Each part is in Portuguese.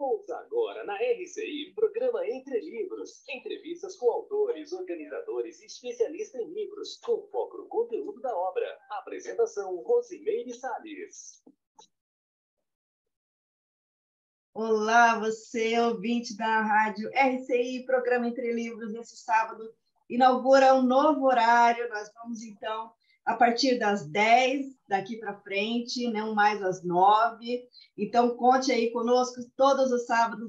Ouça agora na RCI, programa Entre Livros. Entrevistas com autores, organizadores e especialistas em livros, com foco no conteúdo da obra. Apresentação, Rosimeire Salles. Olá, você, ouvinte da rádio RCI, programa Entre Livros, nesse sábado, inaugura um novo horário. Nós vamos, então, a partir das 10, daqui para frente, não mais às 9. Então, conte aí conosco todos os sábados,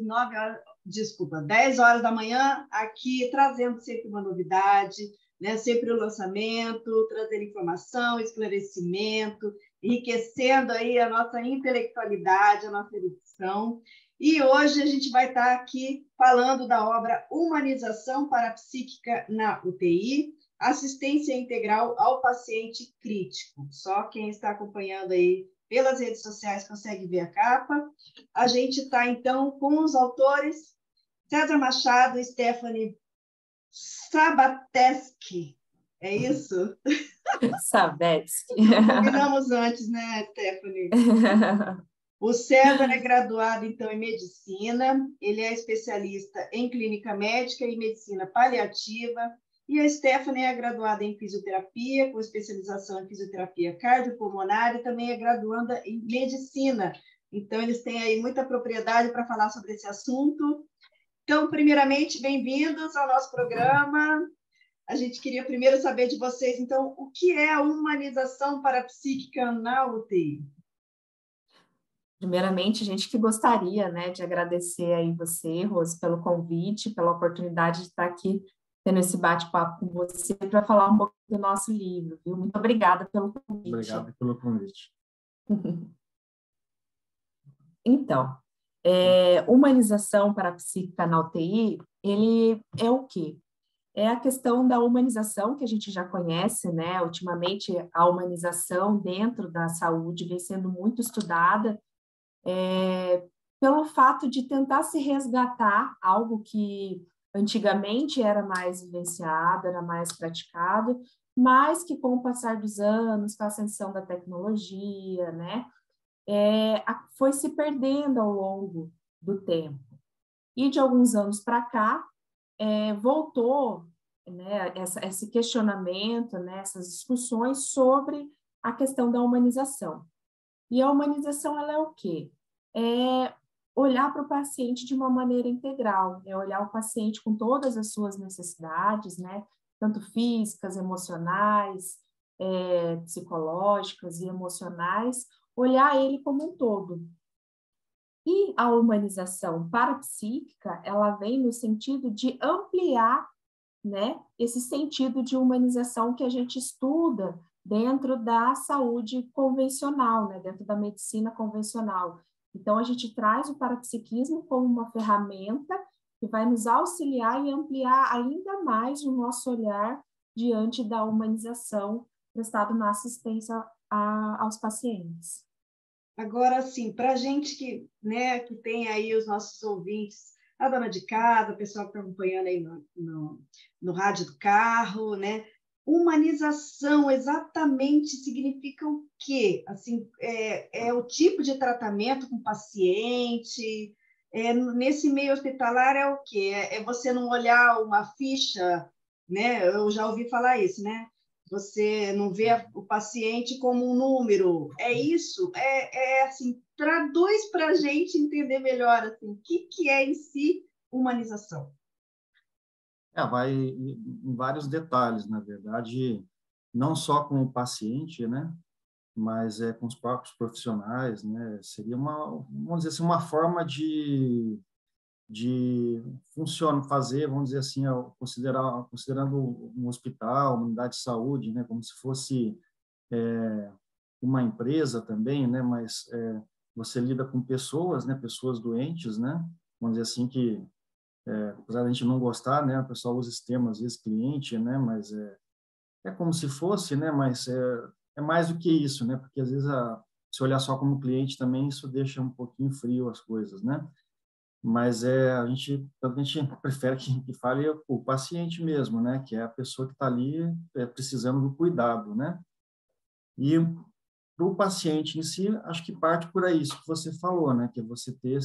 10 horas da manhã, aqui trazendo sempre uma novidade, né? Sempre o lançamento, trazendo informação, esclarecimento, enriquecendo aí a nossa intelectualidade, a nossa erudição. E hoje a gente vai estar aqui falando da obra Humanização Parapsíquica na UTI, Assistência Integral ao Paciente Crítico. Só quem está acompanhando aí pelas redes sociais consegue ver a capa. A gente está, então, com os autores César Machado e Stephanie Sabateschi. É isso? Sabateschi. Combinamos antes, né, Stephanie? O César é graduado, então, em medicina, ele é especialista em clínica médica e medicina paliativa, e a Stephanie é graduada em fisioterapia, com especialização em fisioterapia cardiopulmonar, e também é graduanda em medicina. Então, eles têm aí muita propriedade para falar sobre esse assunto. Então, primeiramente, bem-vindos ao nosso programa. A gente queria primeiro saber de vocês, então, o que é a humanização parapsíquica na UTI? Primeiramente, a gente que gostaria, né, de agradecer aí você, Rose, pelo convite, pela oportunidade de estar aqui tendo esse bate-papo com você para falar um pouco do nosso livro, viu? Muito obrigada pelo convite. Obrigado pelo convite. Então, humanização parapsíquica na UTI, ele é o quê? É a questão da humanização que a gente já conhece, né? Ultimamente, a humanização dentro da saúde vem sendo muito estudada, pelo fato de tentar se resgatar algo que antigamente era mais vivenciado, era mais praticado, mas que com o passar dos anos, com a ascensão da tecnologia, né, foi se perdendo ao longo do tempo. E de alguns anos para cá, voltou, né, esse questionamento, né, essas discussões sobre a questão da humanização. E a humanização, ela é o quê? É olhar para o paciente de uma maneira integral, é olhar o paciente com todas as suas necessidades, né? Tanto físicas, emocionais, psicológicas e emocionais, olhar ele como um todo. E a humanização parapsíquica, ela vem no sentido de ampliar, né, esse sentido de humanização que a gente estuda dentro da saúde convencional, né, dentro da medicina convencional. Então, a gente traz o parapsiquismo como uma ferramenta que vai nos auxiliar e ampliar ainda mais o nosso olhar diante da humanização prestada na assistência aos pacientes. Agora, assim, para a gente que, né, que tem aí os nossos ouvintes, a dona de casa, o pessoal que está acompanhando aí no rádio do carro, né? Humanização exatamente significa o quê? Assim, é o tipo de tratamento com o paciente, nesse meio hospitalar é o quê? É você não olhar uma ficha, né? Eu já ouvi falar isso, né? Você não vê o paciente como um número. É isso? Assim, traduz para a gente entender melhor assim, o que é em si humanização. Vai em vários detalhes, na verdade, não só com o paciente, né, mas com os próprios profissionais, né, seria vamos dizer assim, uma forma de fazer, vamos dizer assim, considerando um hospital, uma unidade de saúde, né, como se fosse uma empresa também, né, mas você lida com pessoas, né, pessoas doentes, né, vamos dizer assim que apesar de a gente não gostar, né, o pessoal usa esse termo às vezes cliente, né, mas é como se fosse, né, mas é mais do que isso, né, porque às vezes se olhar só como cliente também isso deixa um pouquinho frio as coisas, né, mas a gente prefere que fale o paciente mesmo, né, que é a pessoa que está ali precisando do cuidado, né, e para o paciente em si, acho que parte por aí, isso que você falou, né? Que é você ter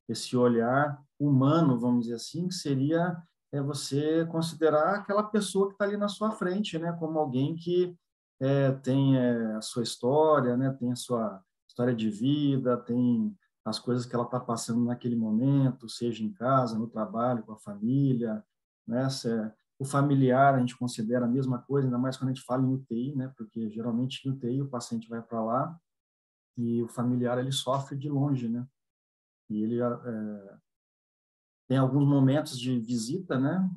esse olhar humano, vamos dizer assim, que seria você considerar aquela pessoa que está ali na sua frente, né? Como alguém que tem a sua história, né? Tem a sua história de vida, tem as coisas que ela está passando naquele momento, seja em casa, no trabalho, com a família, né? O familiar a gente considera a mesma coisa, ainda mais quando a gente fala em UTI, né? Porque geralmente em UTI o paciente vai para lá e o familiar ele sofre de longe, né? E ele tem alguns momentos de visita, né?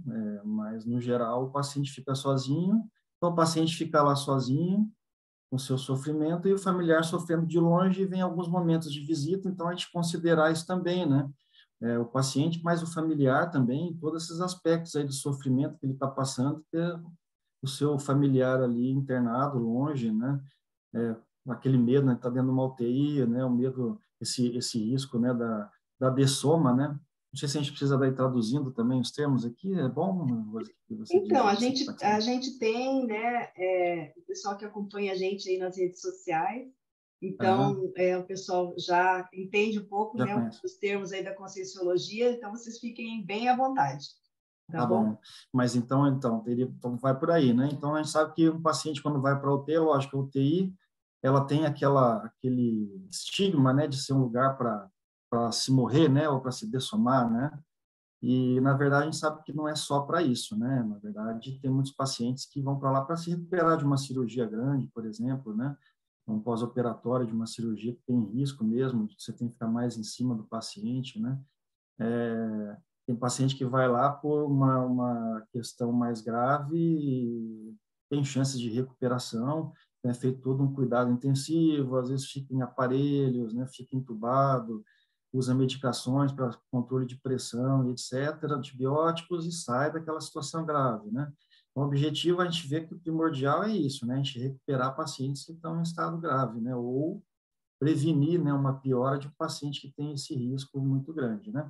Mas no geral o paciente fica sozinho, então o paciente fica lá sozinho com seu sofrimento e o familiar sofrendo de longe e vem alguns momentos de visita, então a gente considerar isso também, né? O paciente, mas o familiar também, todos esses aspectos aí do sofrimento que ele está passando, ter o seu familiar ali internado, longe, né? Aquele medo, né? Tá dentro de uma UTI, né? O medo, esse risco, né? Da dessoma, né? Não sei se a gente precisa daí traduzindo também os termos aqui, é bom que você diz Então, aí, a gente tem, né, o pessoal que acompanha a gente aí nas redes sociais, então, o pessoal já entende um pouco, já né, conheço. os termos aí da Conscienciologia, então vocês fiquem bem à vontade, Tá bom. Mas então então vai por aí, né? Então a gente sabe que um paciente quando vai para a UTI, lógico, a UTI ela tem aquele estigma, né, de ser um lugar para se morrer, né, ou para se dessomar, né? E na verdade a gente sabe que não é só para isso, né? Na verdade tem muitos pacientes que vão para lá para se recuperar de uma cirurgia grande, por exemplo, né? Um pós-operatório de uma cirurgia que tem risco mesmo, você tem que ficar mais em cima do paciente, né? Tem paciente que vai lá por uma questão mais grave e tem chances de recuperação, é feito todo um cuidado intensivo, às vezes fica em aparelhos, né, fica entubado, usa medicações para controle de pressão, etc., antibióticos e sai daquela situação grave, né? O objetivo, a gente vê que o primordial é isso, né? A gente recuperar pacientes que estão em estado grave, né? Ou prevenir, né, uma piora de um paciente que tem esse risco muito grande, né?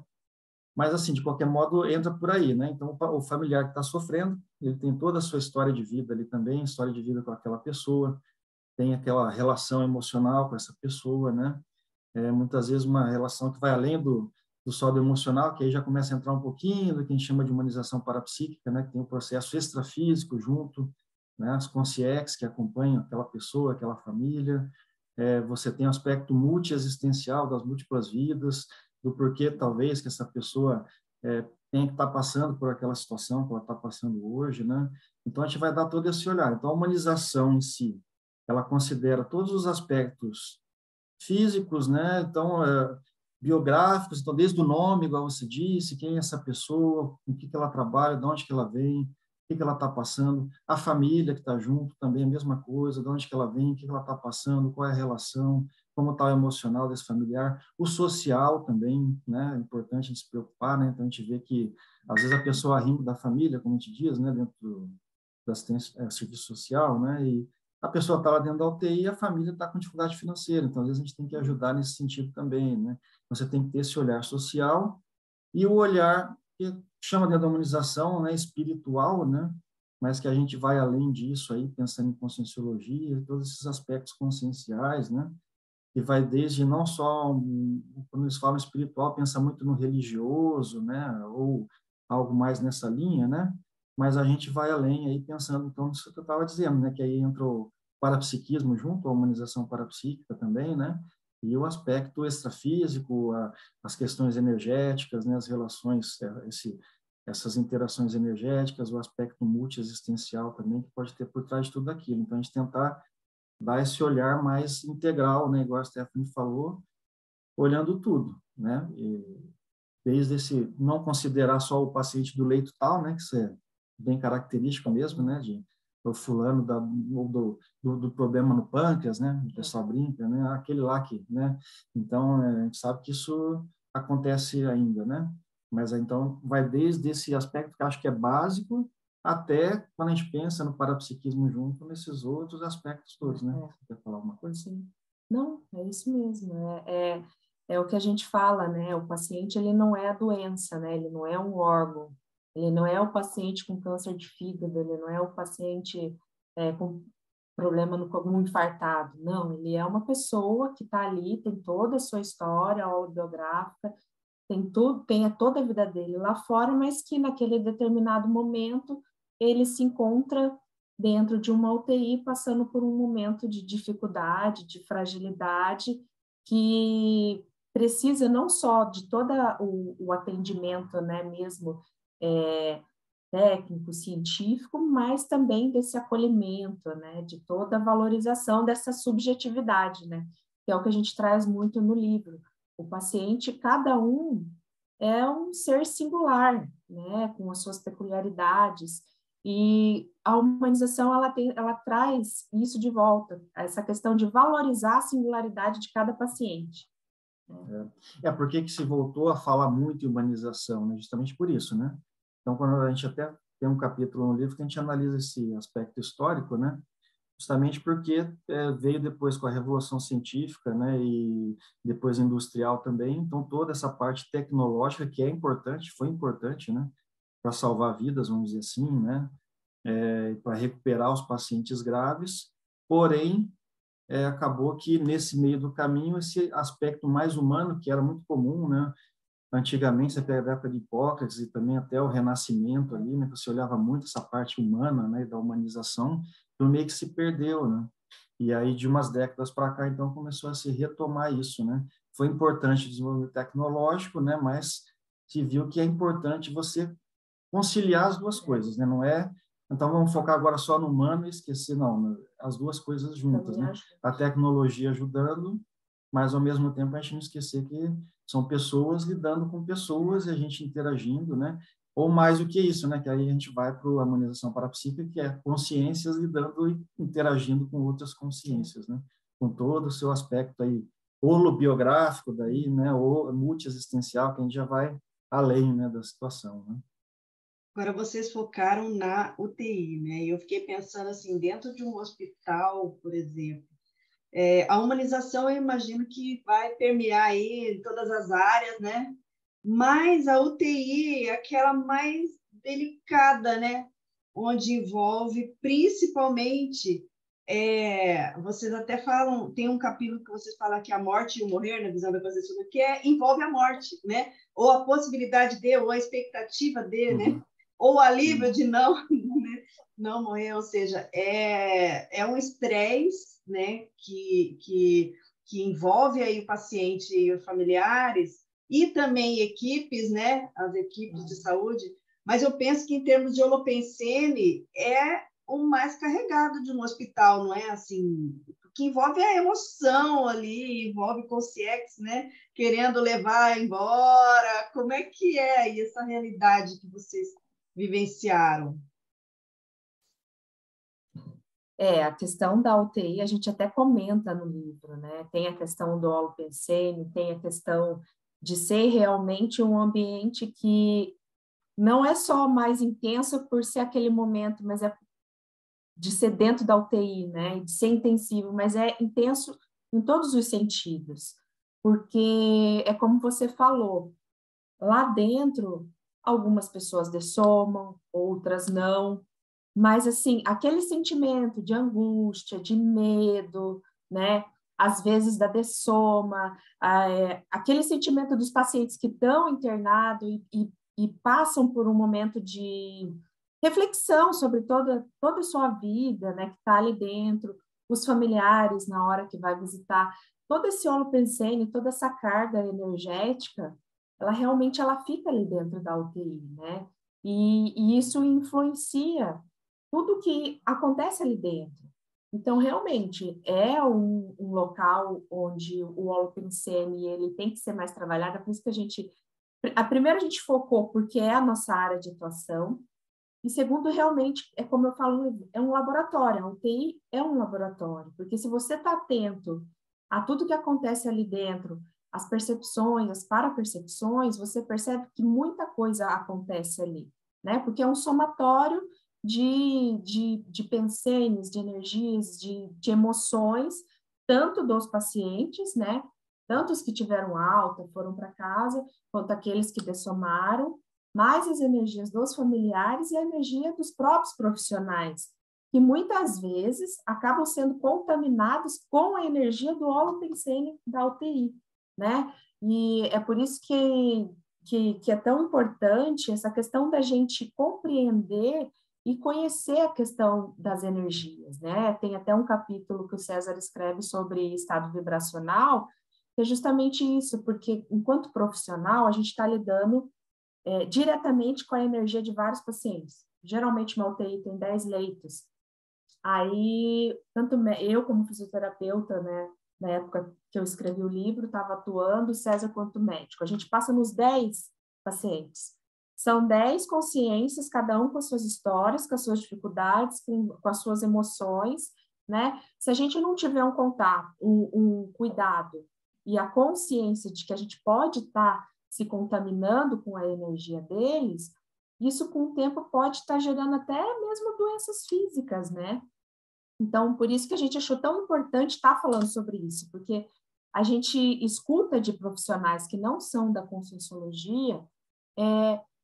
Mas, assim, de qualquer modo, entra por aí, né? Então, o familiar que está sofrendo, ele tem toda a sua história de vida ali também, história de vida com aquela pessoa, tem aquela relação emocional com essa pessoa, né? Muitas vezes uma relação que vai além do só do emocional, que aí já começa a entrar um pouquinho do que a gente chama de humanização parapsíquica, né? Que tem o processo extrafísico junto, né? As consciex que acompanham aquela pessoa, aquela família. Você tem o aspecto multiexistencial das múltiplas vidas, do porquê talvez que essa pessoa tem que estar passando por aquela situação que ela está passando hoje, né? Então a gente vai dar todo esse olhar. Então a humanização em si, ela considera todos os aspectos físicos, né? Então biográficos, então desde o nome, igual você disse, quem é essa pessoa, com o que ela trabalha, de onde que ela vem, o que ela está passando, a família que está junto também a mesma coisa, de onde que ela vem, o que ela está passando, qual é a relação, como está o emocional desse familiar, o social também, né? É importante a gente se preocupar, né? Então a gente vê que às vezes a pessoa arrima da família, como a gente diz, né? Dentro da assistência, serviço social, né? E a pessoa está lá dentro da UTI e a família está com dificuldade financeira, então às vezes a gente tem que ajudar nesse sentido também, né? Você tem que ter esse olhar social e o olhar que chama de humanização, né, espiritual, né, mas que a gente vai além disso aí, pensando em conscienciologia, todos esses aspectos conscienciais, né, que vai desde não só, quando eles falam espiritual, pensa muito no religioso, né, ou algo mais nessa linha, né, mas a gente vai além aí pensando, então, nisso que eu estava dizendo, né, que aí entra o parapsiquismo junto, a humanização parapsíquica também, né, e o aspecto extrafísico, as questões energéticas, né, as relações, essas interações energéticas, o aspecto multiexistencial também, que pode ter por trás de tudo aquilo. Então, a gente tentar dar esse olhar mais integral, né, igual a Stephanie falou, olhando tudo, né, e desde esse, não considerar só o paciente do leito tal, né, que isso é bem característico mesmo, né, de o fulano do problema no pâncreas, né, o pessoal brinca, né, aquele lá que, né, então a gente sabe que isso acontece ainda, né, mas então vai desde esse aspecto que acho que é básico até quando a gente pensa no parapsiquismo junto nesses outros aspectos todos, né? Você quer falar alguma coisa? Sim. Não, é isso mesmo. É o que a gente fala, né? O paciente, ele não é a doença, né? Ele não é um órgão. Ele não é o paciente com câncer de fígado, ele não é o paciente com problema no infartado. Não, ele é uma pessoa que está ali, tem toda a sua história autobiográfica, tem tudo, tem toda a vida dele lá fora, mas que naquele determinado momento ele se encontra dentro de uma UTI, passando por um momento de dificuldade, de fragilidade, que precisa não só de todo o atendimento, né, mesmo técnico, científico, mas também desse acolhimento, né, de toda a valorização dessa subjetividade, né, que é o que a gente traz muito no livro. O paciente, cada um é um ser singular, né, com as suas peculiaridades, e a humanização, ela traz isso de volta, essa questão de valorizar a singularidade de cada paciente. Por que se voltou a falar muito em humanização? Né? Justamente por isso, né? Então, quando a gente até tem um capítulo no livro que a gente analisa esse aspecto histórico, né? Justamente porque veio depois com a Revolução Científica, né? E depois industrial também. Então, toda essa parte tecnológica que é importante, foi importante, né? Para salvar vidas, vamos dizer assim, né? Para recuperar os pacientes graves. Porém, acabou que nesse meio do caminho esse aspecto mais humano, que era muito comum, né? Antigamente, você pega a época de Hipócrates e também até o Renascimento ali, né? Você olhava muito essa parte humana, né? Da humanização, então meio que se perdeu, né? E aí, de umas décadas para cá, então, começou a se retomar isso, né? Foi importante o desenvolvimento tecnológico, né? Mas se viu que é importante você conciliar as duas coisas, né? Não é, então vamos focar agora só no humano e esquecer, não, as duas coisas juntas, né? A tecnologia ajudando, mas ao mesmo tempo a gente não esquecer que são pessoas lidando com pessoas e a gente interagindo, né? Ou mais do que isso, né? Que aí a gente vai para a harmonização parapsíquica, que é consciências lidando e interagindo com outras consciências, né? Com todo o seu aspecto aí holobiográfico daí, né? Ou multiexistencial, que a gente já vai além, né, da situação, né? Agora, vocês focaram na UTI, né? E eu fiquei pensando assim, dentro de um hospital, por exemplo, a humanização eu imagino que vai permear aí em todas as áreas, né? Mas a UTI é aquela mais delicada, né? Onde envolve principalmente, vocês até falam, tem um capítulo que vocês falam que a morte e o morrer, na visão da Concepção, que envolve a morte, né? Ou a possibilidade de, ou a expectativa de, né? Ou o alívio de não, né? Não morrer, ou seja, é um estresse, né? Que envolve aí o paciente e os familiares, e também equipes, né? As equipes de saúde, mas eu penso que em termos de holopensene é o mais carregado de um hospital, não é assim, que envolve a emoção ali, envolve consciência, né? Querendo levar embora. Como é que é aí essa realidade que vocês vivenciaram? A questão da UTI, a gente até comenta no livro, né? Tem a questão do holopensene, tem a questão de ser realmente um ambiente que não é só mais intenso por ser aquele momento, mas é de ser dentro da UTI, né? De ser intensivo, mas é intenso em todos os sentidos, porque é como você falou, lá dentro algumas pessoas dessomam, outras não, mas assim, aquele sentimento de angústia, de medo, né? Às vezes da dessoma, aquele sentimento dos pacientes que estão internados e passam por um momento de reflexão sobre toda a sua vida, né, que está ali dentro, os familiares na hora que vai visitar, todo esse holopensene, toda essa carga energética, ela realmente fica ali dentro da UTI, né? E isso influencia tudo que acontece ali dentro. Então, realmente, é um local onde o holopensene ele tem que ser mais trabalhado, é por isso que primeiro a gente focou porque é a nossa área de atuação, e segundo, realmente, é como eu falo, é um laboratório, a UTI é um laboratório, porque se você está atento a tudo que acontece ali dentro, as percepções, as parapercepções, você percebe que muita coisa acontece ali, né? Porque é um somatório de pensenes, de energias, de emoções, tanto dos pacientes, né? Tanto os que tiveram alta, foram para casa, quanto aqueles que dessomaram, mais as energias dos familiares e a energia dos próprios profissionais, que muitas vezes acabam sendo contaminados com a energia do holopensene da UTI, né? E é por isso que é tão importante essa questão da gente compreender e conhecer a questão das energias, né? Tem até um capítulo que o César escreve sobre estado vibracional, que é justamente isso, porque enquanto profissional a gente está lidando diretamente com a energia de vários pacientes. Geralmente uma UTI tem 10 leitos. Aí, tanto eu como fisioterapeuta, né, na época que eu escrevi o livro, estava atuando, César quanto médico. A gente passa nos 10 pacientes. São 10 consciências, cada um com as suas histórias, com as suas dificuldades, com as suas emoções, né? Se a gente não tiver um contato, um cuidado e a consciência de que a gente pode estar se contaminando com a energia deles, isso com o tempo pode estar gerando até mesmo doenças físicas, né? Então, por isso que a gente achou tão importante estar falando sobre isso, porque a gente escuta de profissionais que não são da Conscienciologia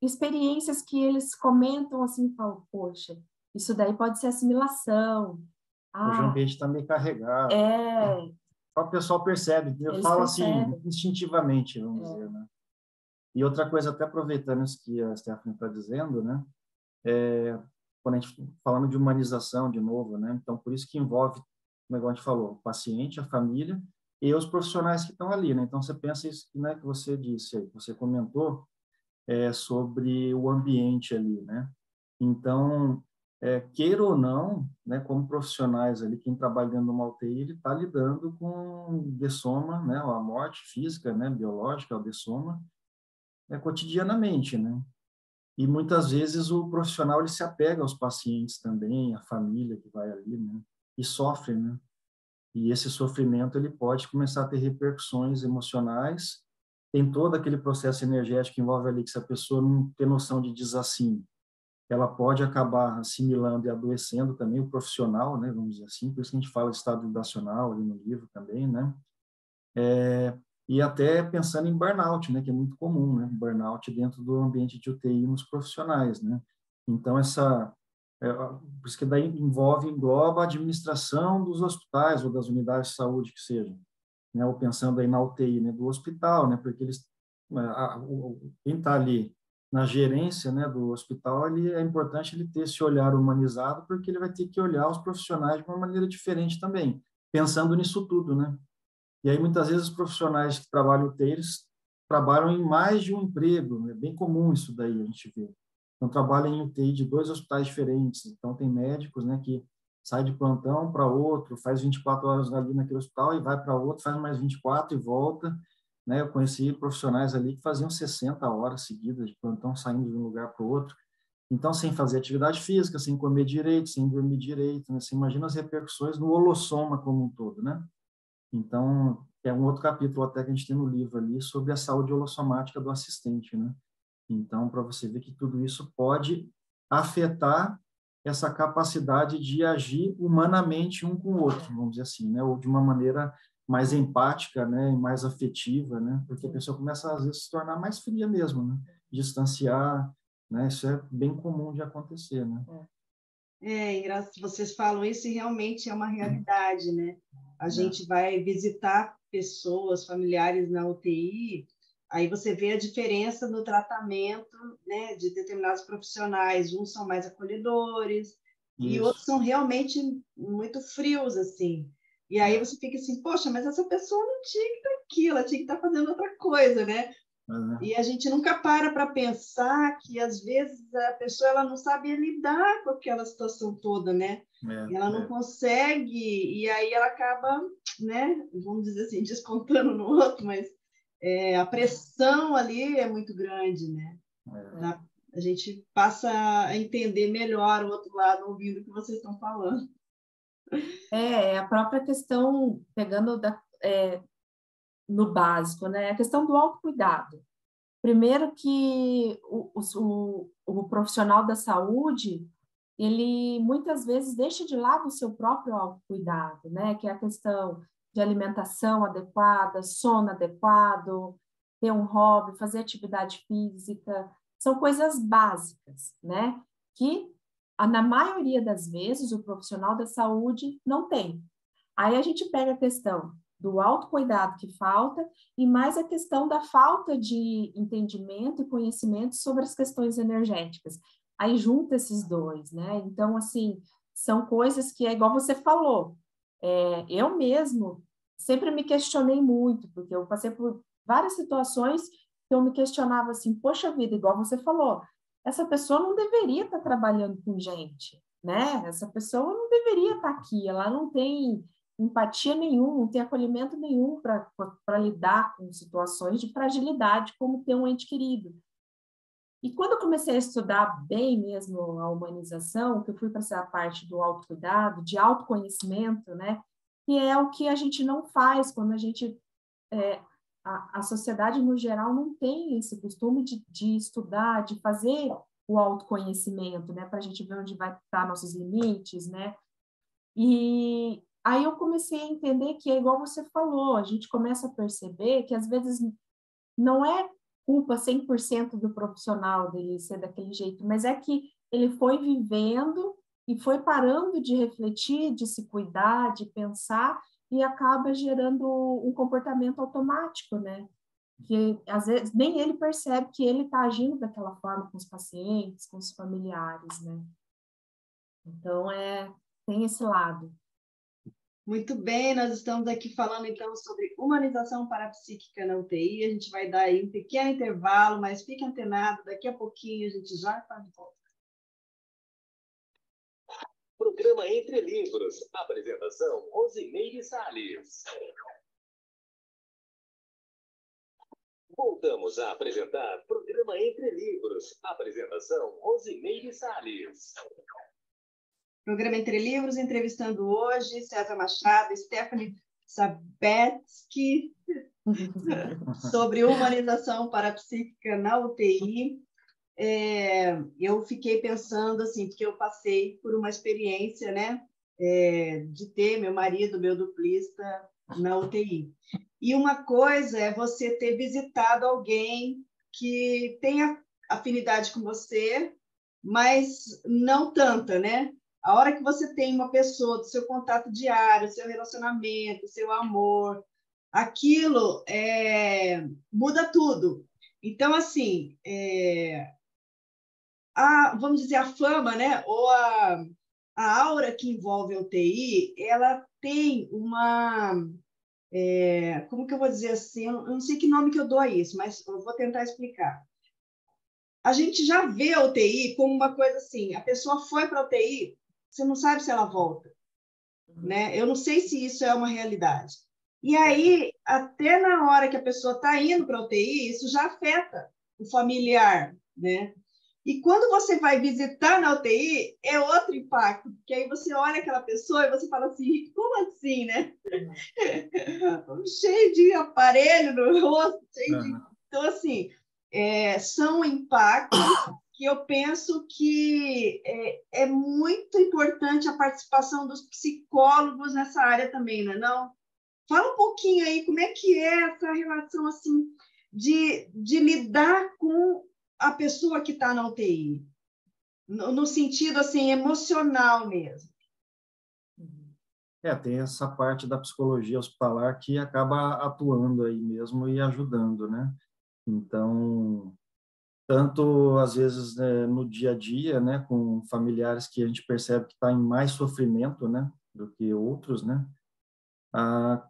experiências que eles comentam assim, falam, poxa, isso daí pode ser assimilação. Hoje o ambiente está meio carregado. O pessoal percebe, eu falo assim, instintivamente, vamos dizer, né? E outra coisa, até aproveitando isso que a Stephanie está dizendo, né? Quando a gente falando de humanização de novo, né? Então, por isso que envolve, como a gente falou, o paciente, a família e os profissionais que estão ali, né? Então, você pensa isso, né, que você disse aí, você comentou sobre o ambiente ali, né? Então, queira ou não, né, como profissionais ali, quem trabalha dentro de uma UTI, ele está lidando com dessoma, né, a morte física, né, biológica, o dessoma, cotidianamente, né? E muitas vezes o profissional ele se apega aos pacientes também, à família que vai ali, né? E sofre, né? E esse sofrimento ele pode começar a ter repercussões emocionais. Tem todo aquele processo energético que envolve ali que se a pessoa não tem noção de desassim, ela pode acabar assimilando e adoecendo também o profissional, né? Vamos dizer assim. Por isso que a gente fala de estado vibracional ali no livro também, né? E até pensando em burnout, né, que é muito comum, né, burnout dentro do ambiente de UTI nos profissionais, né. Então por isso que daí engloba a administração dos hospitais ou das unidades de saúde que sejam, né, ou pensando aí na UTI, né, do hospital, né, porque eles quem está ali na gerência, né, do hospital, é importante ele ter esse olhar humanizado, porque ele vai ter que olhar os profissionais de uma maneira diferente também, pensando nisso tudo, né. E aí, muitas vezes, os profissionais que trabalham UTI, eles trabalham em mais de um emprego. É bem comum isso daí, a gente vê. Então, trabalham em UTI de 2 hospitais diferentes. Então, tem médicos, né, que sai de plantão para outro, faz 24 horas ali naquele hospital e vai para outro, faz mais 24 e volta. Né? Eu conheci profissionais ali que faziam 60 horas seguidas de plantão, saindo de um lugar para o outro. Então, sem fazer atividade física, sem comer direito, sem dormir direito. Né? Você imagina as repercussões no holossoma como um todo, né? Então, é um outro capítulo até que a gente tem no livro ali sobre a saúde holossomática do assistente, né? Então, para você ver que tudo isso pode afetar essa capacidade de agir humanamente um com o outro, vamos dizer assim, né? Ou de uma maneira mais empática, né? E mais afetiva, né? Porque a pessoa começa, às vezes, a se tornar mais fria mesmo, né? Distanciar, né? Isso é bem comum de acontecer, né? Vocês falam isso e realmente é uma realidade, né? A gente vai visitar pessoas, familiares na UTI, aí você vê a diferença no tratamento, né, de determinados profissionais. Uns são mais acolhedores e outros são realmente muito frios, assim. E aí você fica assim, poxa, mas essa pessoa não tinha que estar aqui, ela tinha que estar fazendo outra coisa, né? E a gente nunca para pensar que, às vezes, a pessoa ela não sabe lidar com aquela situação toda, né? Ela não consegue, e aí ela acaba, né, vamos dizer assim, descontando no outro, mas a pressão ali é muito grande, né? A gente passa a entender melhor o outro lado, ouvindo o que vocês estão falando. A própria questão, pegando no básico, né? A questão do autocuidado. Primeiro que o profissional da saúde, ele muitas vezes deixa de lado o seu próprio autocuidado, né? Que é a questão de alimentação adequada, sono adequado, ter um hobby, fazer atividade física, são coisas básicas, né? Que na maioria das vezes, o profissional da saúde não tem. Aí a gente pega a questão do autocuidado que falta e mais a questão da falta de entendimento e conhecimento sobre as questões energéticas. Aí junta esses dois, né? Então, assim, são coisas que é igual você falou. Eu mesmo sempre me questionei muito, porque eu passei por várias situações que eu me questionava assim, poxa vida, igual você falou, essa pessoa não deveria estar trabalhando com gente, né? Essa pessoa não deveria estar aqui, ela não tem empatia nenhuma, não tem acolhimento nenhum para lidar com situações de fragilidade, como ter um ente querido. E quando eu comecei a estudar bem mesmo a humanização, que eu fui para essa parte do autocuidado, de autoconhecimento, né? Que é o que a gente não faz quando a gente... a sociedade, no geral, não tem esse costume de estudar, de fazer o autoconhecimento, né? Para a gente ver onde vai estar nossos limites, né? E aí eu comecei a entender que é igual você falou, a gente começa a perceber que às vezes não é culpa 100% do profissional dele ser daquele jeito, mas é que ele foi vivendo e foi parando de refletir, de se cuidar, de pensar e acaba gerando um comportamento automático, né? Que às vezes nem ele percebe que ele está agindo daquela forma com os pacientes, com os familiares, né? Então, tem esse lado. Muito bem, nós estamos aqui falando então sobre humanização parapsíquica na UTI. A gente vai dar aí um pequeno intervalo, mas fique antenado, daqui a pouquinho a gente já está de volta. Programa Entre Livros. Apresentação, Rosimeire Salles. Voltamos a apresentar Programa Entre Livros. Apresentação, Rosimeire Salles. Programa Entre Livros, entrevistando hoje César Machado, Stephanie Sabetsky, sobre humanização parapsíquica na UTI. Eu fiquei pensando, assim, porque eu passei por uma experiência, né, de ter meu marido, meu duplista, na UTI. E uma coisa é você ter visitado alguém que tenha afinidade com você, mas não tanta, né? A hora que você tem uma pessoa do seu contato diário, seu relacionamento, seu amor, aquilo muda tudo. Então, assim, vamos dizer, a fama, né? Ou a aura que envolve a UTI, ela tem uma... como que eu vou dizer assim? Eu não sei que nome que eu dou a isso, mas eu vou tentar explicar. A gente já vê a UTI como uma coisa assim, a pessoa foi para a UTI, você não sabe se ela volta, né? Eu não sei se isso é uma realidade. E aí, até na hora que a pessoa está indo para a UTI, isso já afeta o familiar, né? E quando você vai visitar na UTI, é outro impacto, porque aí você olha aquela pessoa e você fala assim, como assim, né? Cheio de aparelho no rosto, cheio de... Então, assim, são impactos que eu penso que é muito importante a participação dos psicólogos nessa área também, não é não? Fala um pouquinho aí, como é que é essa relação, assim, de lidar com a pessoa que está na UTI, no sentido, assim, emocional mesmo. Tem essa parte da psicologia hospitalar que acaba atuando aí mesmo e ajudando, né? Então, tanto às vezes no dia a dia, né, com familiares que a gente percebe que está em mais sofrimento, né, do que outros, né,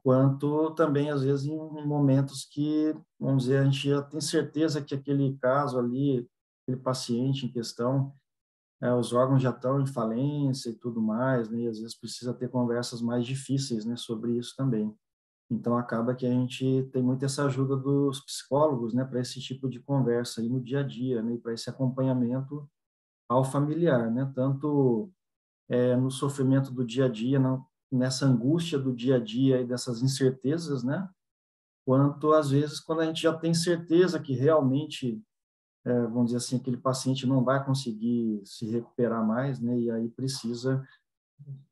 quanto também às vezes em momentos que, vamos dizer, a gente já tem certeza que aquele caso ali, aquele paciente em questão, os órgãos já estão em falência e tudo mais, né, e às vezes precisa ter conversas mais difíceis, né, sobre isso também. Então, acaba que a gente tem muito essa ajuda dos psicólogos, né, para esse tipo de conversa aí no dia a dia, né, para esse acompanhamento ao familiar, né, tanto no sofrimento do dia a dia, nessa angústia do dia a dia e dessas incertezas, né, quanto às vezes quando a gente já tem certeza que realmente, vamos dizer assim, aquele paciente não vai conseguir se recuperar mais, né, e aí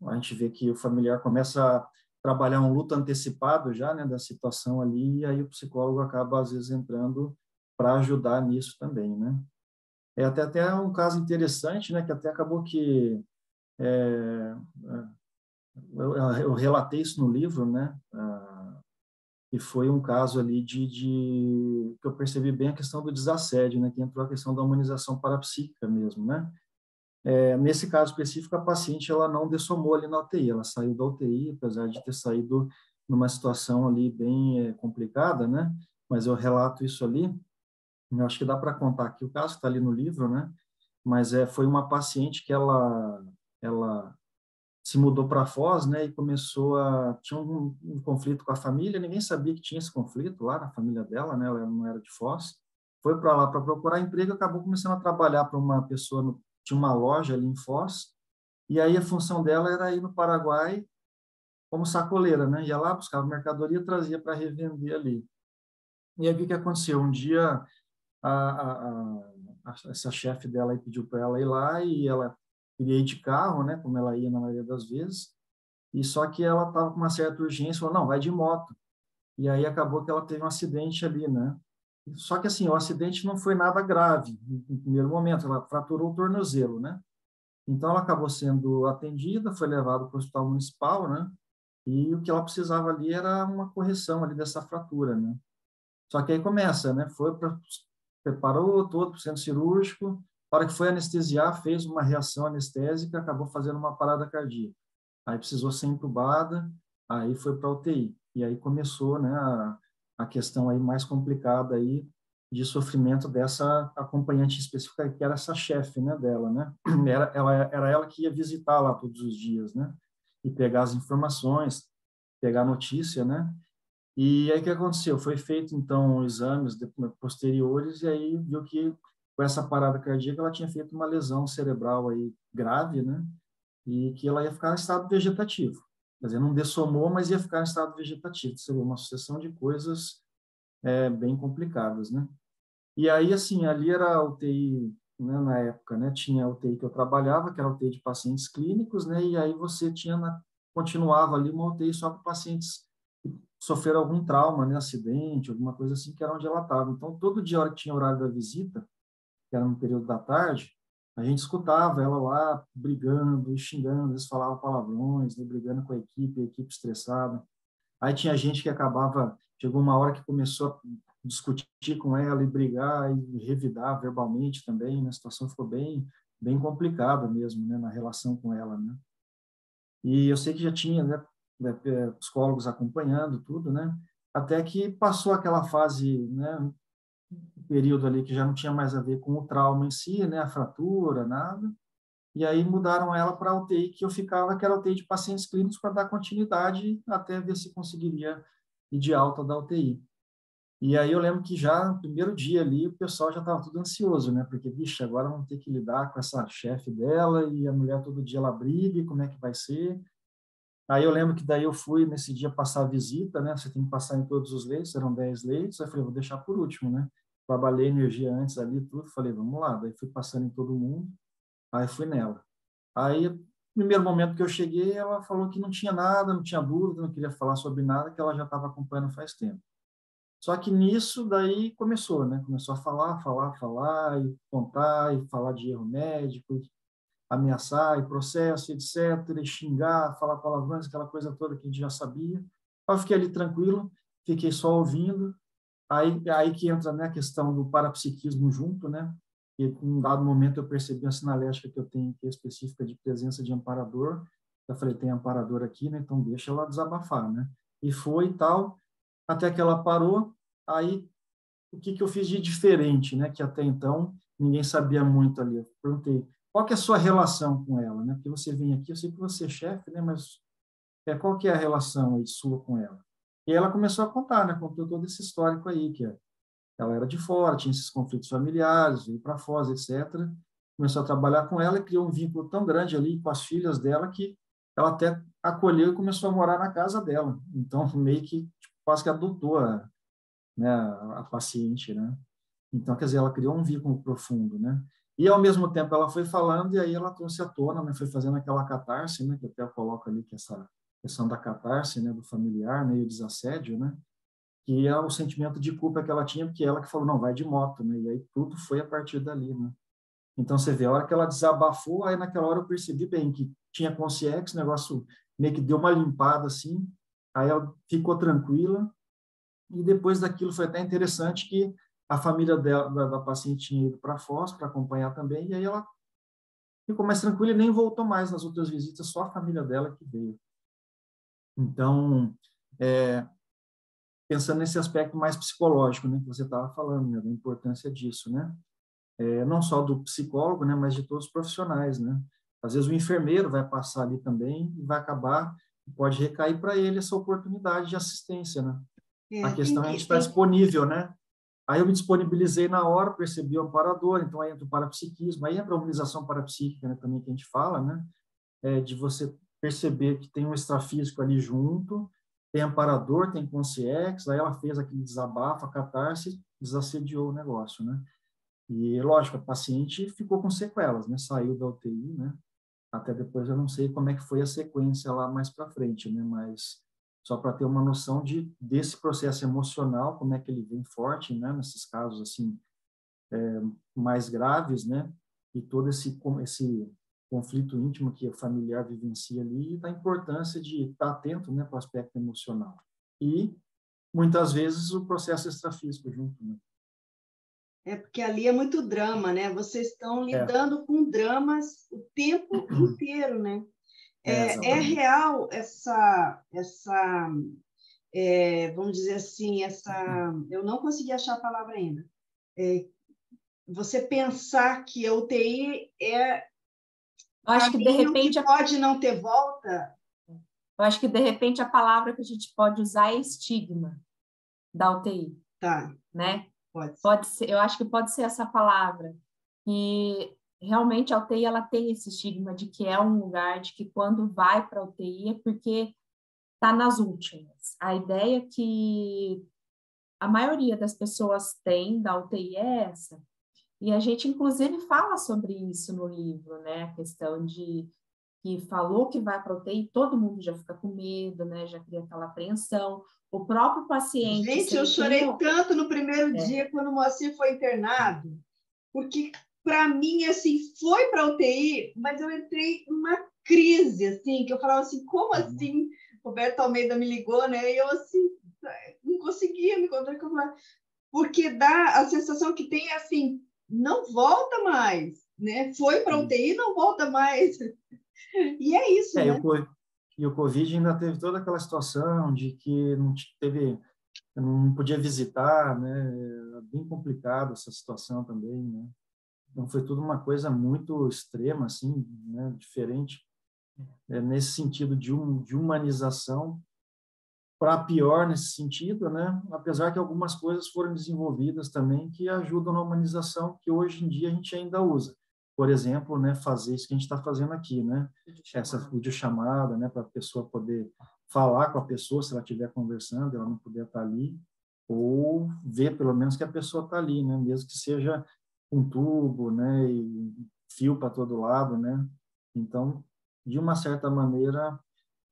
a gente vê que o familiar começa a trabalhar um luto antecipado já, né, da situação ali, e aí o psicólogo acaba, às vezes, entrando para ajudar nisso também, né. até um caso interessante, né, que até acabou que eu relatei isso no livro, né, e foi um caso ali que eu percebi bem a questão do desassédio, né, que entrou a questão da humanização parapsíquica mesmo, né. Nesse caso específico, a paciente ela não dessomou ali na UTI, ela saiu da UTI, apesar de ter saído numa situação ali bem complicada, né, mas eu relato isso ali. Eu acho que dá para contar aqui o caso, que está ali no livro, né? Mas foi uma paciente que ela se mudou para Foz, né? E tinha um conflito com a família. Ninguém sabia que tinha esse conflito lá na família dela, né? Ela não era de Foz. Foi para lá para procurar emprego, acabou começando a trabalhar para uma pessoa, tinha uma loja ali em Foz. E aí a função dela era ir no Paraguai como sacoleira, né? Ia lá, buscava mercadoria, trazia para revender ali. E aí o que aconteceu? Um dia essa chefe dela aí pediu para ela ir lá e ela queria ir de carro, né, como ela ia na maioria das vezes, e só que ela estava com uma certa urgência, falou, não, vai de moto. E aí acabou que ela teve um acidente ali, né? Só que assim, o acidente não foi nada grave no primeiro momento, ela fraturou o tornozelo, né? Então ela acabou sendo atendida, foi levada para o hospital municipal, né? E o que ela precisava ali era uma correção ali dessa fratura, né? Só que aí começa, né? Preparou todo para o centro cirúrgico, para que foi anestesiar, fez uma reação anestésica, acabou fazendo uma parada cardíaca. Aí precisou ser entubada, aí foi para a UTI. E aí começou, né, a questão aí mais complicada aí de sofrimento dessa acompanhante específica, que era essa chefe, né, dela, né? Era ela que ia visitar lá todos os dias, né? E pegar as informações, pegar a notícia, né? E aí o que aconteceu? Foi feito, então, exames posteriores e aí viu que com essa parada cardíaca ela tinha feito uma lesão cerebral aí grave, né? E que ela ia ficar em estado vegetativo. Quer dizer, não dessomou, mas ia ficar em estado vegetativo. Seria uma sucessão de coisas bem complicadas, né? E aí, assim, ali era a UTI, né, na época, né? Tinha a UTI que eu trabalhava, que era a UTI de pacientes clínicos, né? E aí você continuava ali uma UTI só para pacientes sofreram algum trauma, né, acidente, alguma coisa assim, que era onde ela estava. Então, todo dia, a hora que tinha horário da visita, que era no período da tarde, a gente escutava ela lá brigando, xingando, eles falavam palavrões, né, brigando com a equipe estressada. Aí tinha gente que chegou uma hora que começou a discutir com ela e brigar e revidar verbalmente também, né? A situação ficou bem complicada mesmo, né, na relação com ela, né? E eu sei que já tinha, psicólogos acompanhando tudo, né? Até que passou aquela fase, né, período ali que já não tinha mais a ver com o trauma em si, né, a fratura, nada. E aí mudaram ela para a UTI que eu ficava, que era a UTI de pacientes clínicos, para dar continuidade até ver se conseguiria ir de alta da UTI. E aí eu lembro que já no primeiro dia ali o pessoal já estava tudo ansioso, né? Porque, vixe, agora vamos ter que lidar com essa chefe dela e a mulher todo dia ela briga, e como é que vai ser? Aí eu lembro que daí eu fui nesse dia passar a visita, né? Você tem que passar em todos os leitos, eram 10 leitos. Aí eu falei, vou deixar por último, né? Trabalhei energia antes ali, tudo. Falei, vamos lá. Daí fui passando em todo mundo. Aí fui nela. Aí, no primeiro momento que eu cheguei, ela falou que não tinha nada, não tinha dúvida, não queria falar sobre nada, que ela já estava acompanhando faz tempo. Só que nisso daí começou, né? Começou a falar, e contar, e falar de erro médico, ameaçar, e processo, etc., e xingar, falar palavrões, aquela coisa toda que a gente já sabia. Eu fiquei ali tranquilo, fiquei só ouvindo. Aí que entra, né, a questão do parapsiquismo junto, né? E em um dado momento eu percebi a sinalética que eu tenho, que é específica de presença de amparador. Eu falei, tem amparador aqui, né? Então deixa ela desabafar, né? E foi e tal, até que ela parou. Aí, o que eu fiz de diferente, né? Que até então ninguém sabia muito ali. Eu perguntei, qual que é a sua relação com ela, né? Porque você vem aqui, eu sei que você é chefe, né? Mas qual que é a relação aí sua com ela? E ela começou a contar, né? Contou todo esse histórico aí, que ela era de fora, tinha esses conflitos familiares, veio para Foz, etc. Começou a trabalhar com ela e criou um vínculo tão grande ali com as filhas dela que ela até acolheu e começou a morar na casa dela. Então, meio que tipo, quase que adotou né, a paciente, né? Então, quer dizer, ela criou um vínculo profundo, né? E, ao mesmo tempo, ela foi falando e aí ela trouxe à tona, né? Foi fazendo aquela catarse, né? Que até eu coloco ali, que essa questão da catarse, né? Do familiar, meio desassédio, né? Que é o sentimento de culpa que ela tinha, porque ela que falou, não, vai de moto, né? E aí tudo foi a partir dali, né? Então, você vê, a hora que ela desabafou, aí naquela hora eu percebi bem que tinha consciência, o negócio meio que deu uma limpada, assim, aí ela ficou tranquila, e depois daquilo foi até interessante que a família dela, da paciente tinha ido para Foz para acompanhar também, e aí ela ficou mais tranquila e nem voltou mais nas outras visitas, só a família dela que veio. Então, pensando nesse aspecto mais psicológico, né, que você estava falando, né, da importância disso, né? Não só do psicólogo, né, mas de todos os profissionais, né? Às vezes o enfermeiro vai passar ali também e vai acabar, pode recair para ele essa oportunidade de assistência, né? A questão é a gente estar disponível, né? Aí eu me disponibilizei na hora, percebi o amparador, então aí entra o parapsiquismo, aí entra a humanização parapsíquica, né, também que a gente fala, né? De você perceber que tem um extrafísico ali junto, tem amparador, tem consciex, aí ela fez aquele desabafo, a catarse, desassediou o negócio, né? E, lógico, a paciente ficou com sequelas, né? Saiu da UTI, né? Até depois eu não sei como é que foi a sequência lá mais para frente, né? Mas só para ter uma noção desse processo emocional, como é que ele vem forte, né? Nesses casos, assim, mais graves, né? E todo esse conflito íntimo que o familiar vivencia ali, e da importância de estar atento, né, para o aspecto emocional. E, muitas vezes, o processo extrafísico junto, né? Porque ali é muito drama, né? Vocês estão lidando com dramas o tempo inteiro, né? É real vamos dizer assim, eu não consegui achar a palavra ainda. Você pensar que a UTI é acho que de repente que pode não ter volta. Eu acho que de repente a palavra que a gente pode usar é estigma da UTI. Tá. Né? Pode ser. Eu acho que pode ser essa palavra. E realmente a UTI ela tem esse estigma de que é um lugar de que quando vai para a UTI é porque está nas últimas. A ideia que a maioria das pessoas tem da UTI é essa. E a gente, inclusive, fala sobre isso no livro, né? A questão de que falou que vai para a UTI, todo mundo já fica com medo, né? Já cria aquela apreensão. O próprio paciente... Gente, eu chorei tanto no primeiro dia quando o Moacir foi internado, porque, para mim, assim, foi para a UTI, mas eu entrei numa crise, assim, que eu falava assim, como assim? Roberto Almeida me ligou, né? E eu, assim, não conseguia me controlar, porque dá a sensação que tem, assim, não volta mais, né? Foi para a UTI, não volta mais. E é isso, né? E o Covid ainda teve toda aquela situação de que não podia visitar, né? Bem complicado essa situação também, né? Então foi tudo uma coisa muito extrema, assim, né? Diferente, nesse sentido de humanização, para pior nesse sentido, né? Apesar que algumas coisas foram desenvolvidas também que ajudam na humanização, que hoje em dia a gente ainda usa. Por exemplo, né, fazer isso que a gente está fazendo aqui, né? Essa videochamada, né, para a pessoa poder falar com a pessoa, se ela estiver conversando, ela não puder estar ali, ou ver pelo menos que a pessoa está ali, né? Mesmo que seja um tubo, né, e fio para todo lado, né? Então, de uma certa maneira,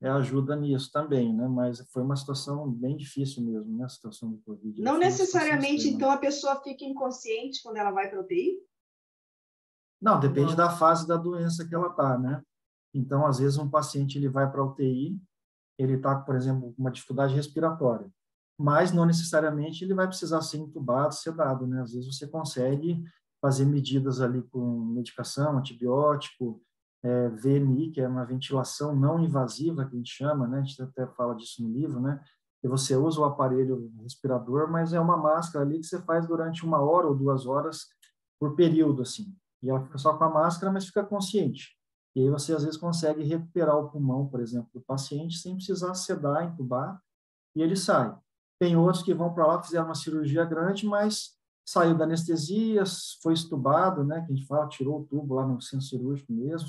ajuda nisso também, né? Mas foi uma situação bem difícil mesmo, né? A situação do Covid. Não necessariamente, então, a pessoa fica inconsciente quando ela vai para a UTI? Não, depende da fase da doença que ela está, né? Então, às vezes, um paciente ele vai para a UTI, ele está, por exemplo, com uma dificuldade respiratória, mas não necessariamente ele vai precisar ser entubado, sedado, né? Às vezes você consegue fazer medidas ali com medicação, antibiótico, VNI, que é uma ventilação não invasiva, que a gente chama, né? A gente até fala disso no livro, né? Que você usa o aparelho respirador, mas é uma máscara ali que você faz durante 1 hora ou 2 horas por período, assim. E ela fica só com a máscara, mas fica consciente. E aí você, às vezes, consegue recuperar o pulmão, por exemplo, do paciente, sem precisar sedar, entubar, e ele sai. Tem outros que vão para lá, fizeram uma cirurgia grande, mas saiu da anestesia, foi estubado, né, que a gente fala, tirou o tubo lá no centro cirúrgico mesmo,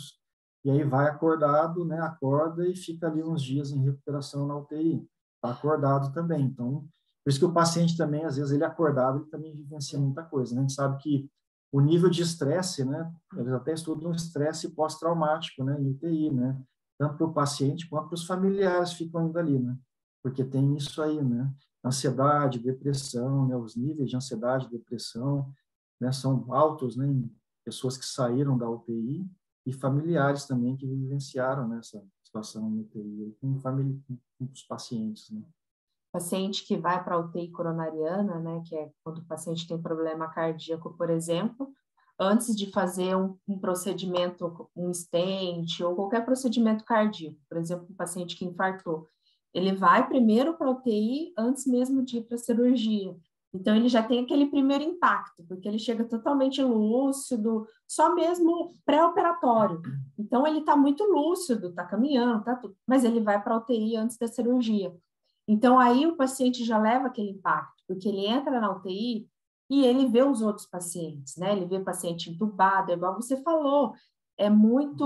e aí vai acordado, né, acorda e fica ali uns dias em recuperação na UTI. Está acordado também. Então, por isso que o paciente também, às vezes, ele acordado, ele também vivencia muita coisa, né? A gente sabe que o nível de estresse, né? Eles até estudam estresse pós-traumático, né? Em UTI, né? Tanto para o paciente quanto para os familiares ficam indo ali, né? Porque tem isso aí, né? Ansiedade, depressão, né? Os níveis de ansiedade e depressão, né? São altos, né? Em pessoas que saíram da UTI e familiares também que vivenciaram nessa situação na UTI, com família, com os pacientes, né? Paciente que vai para a UTI coronariana, né, que é quando o paciente tem problema cardíaco, por exemplo, antes de fazer um procedimento, um stent ou qualquer procedimento cardíaco, por exemplo, um paciente que infartou, ele vai primeiro para a UTI antes mesmo de ir para a cirurgia. Então, ele já tem aquele primeiro impacto, porque ele chega totalmente lúcido, só mesmo pré-operatório. Então, ele está muito lúcido, está caminhando, tá tudo, mas ele vai para a UTI antes da cirurgia. Então, aí o paciente já leva aquele impacto, porque ele entra na UTI e ele vê os outros pacientes, né? Ele vê paciente entubado, igual você falou, é muito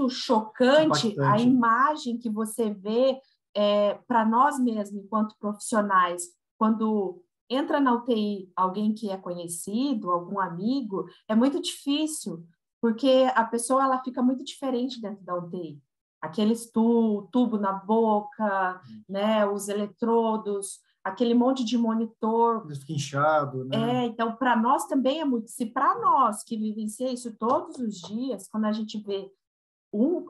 chocante a imagem que você vê para nós mesmos, enquanto profissionais, quando entra na UTI alguém que é conhecido, algum amigo, é muito difícil, porque a pessoa ela fica muito diferente dentro da UTI. Aqueles tubo na boca, né, os eletrodos, aquele monte de monitor. Fica inchado, né? Então, para nós também é muito... Se para nós, que vivencia isso todos os dias, quando a gente vê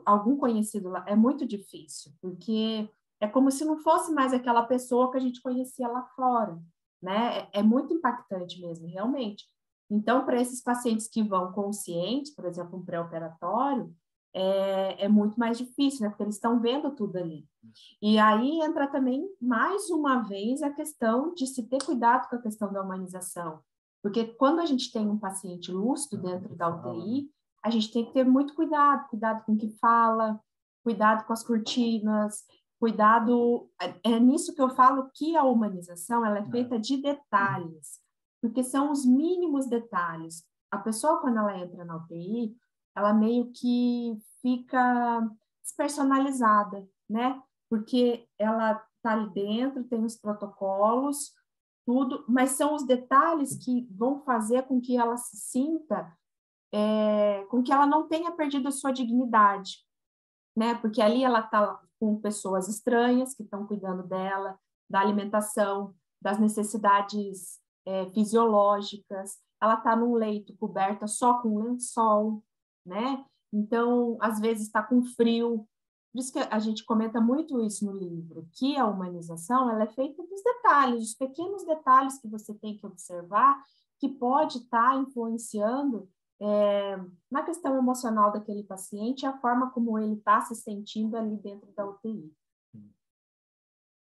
algum conhecido lá, é muito difícil, porque é como se não fosse mais aquela pessoa que a gente conhecia lá fora, né? É muito impactante mesmo, realmente. Então, para esses pacientes que vão conscientes, por exemplo, um pré-operatório, é muito mais difícil, né? Porque eles estão vendo tudo ali. E aí entra também, mais uma vez, a questão de se ter cuidado com a questão da humanização. Porque quando a gente tem um paciente lúcido dentro da UTI, a gente tem que ter muito cuidado com o que fala, cuidado com as cortinas, cuidado... É nisso que eu falo que a humanização ela é feita de detalhes, porque são os mínimos detalhes. A pessoa, quando ela entra na UTI, ela meio que fica despersonalizada, né? Porque ela está ali dentro, tem os protocolos, tudo, mas são os detalhes que vão fazer com que ela se sinta, com que ela não tenha perdido a sua dignidade, né? Porque ali ela está com pessoas estranhas que estão cuidando dela, da alimentação, das necessidades fisiológicas, ela está num leito coberta só com lençol, né? Então, às vezes está com frio. Por isso que a gente comenta muito isso no livro, que a humanização ela é feita dos detalhes, dos pequenos detalhes que você tem que observar, que pode estar influenciando na questão emocional daquele paciente e a forma como ele está se sentindo ali dentro da UTI.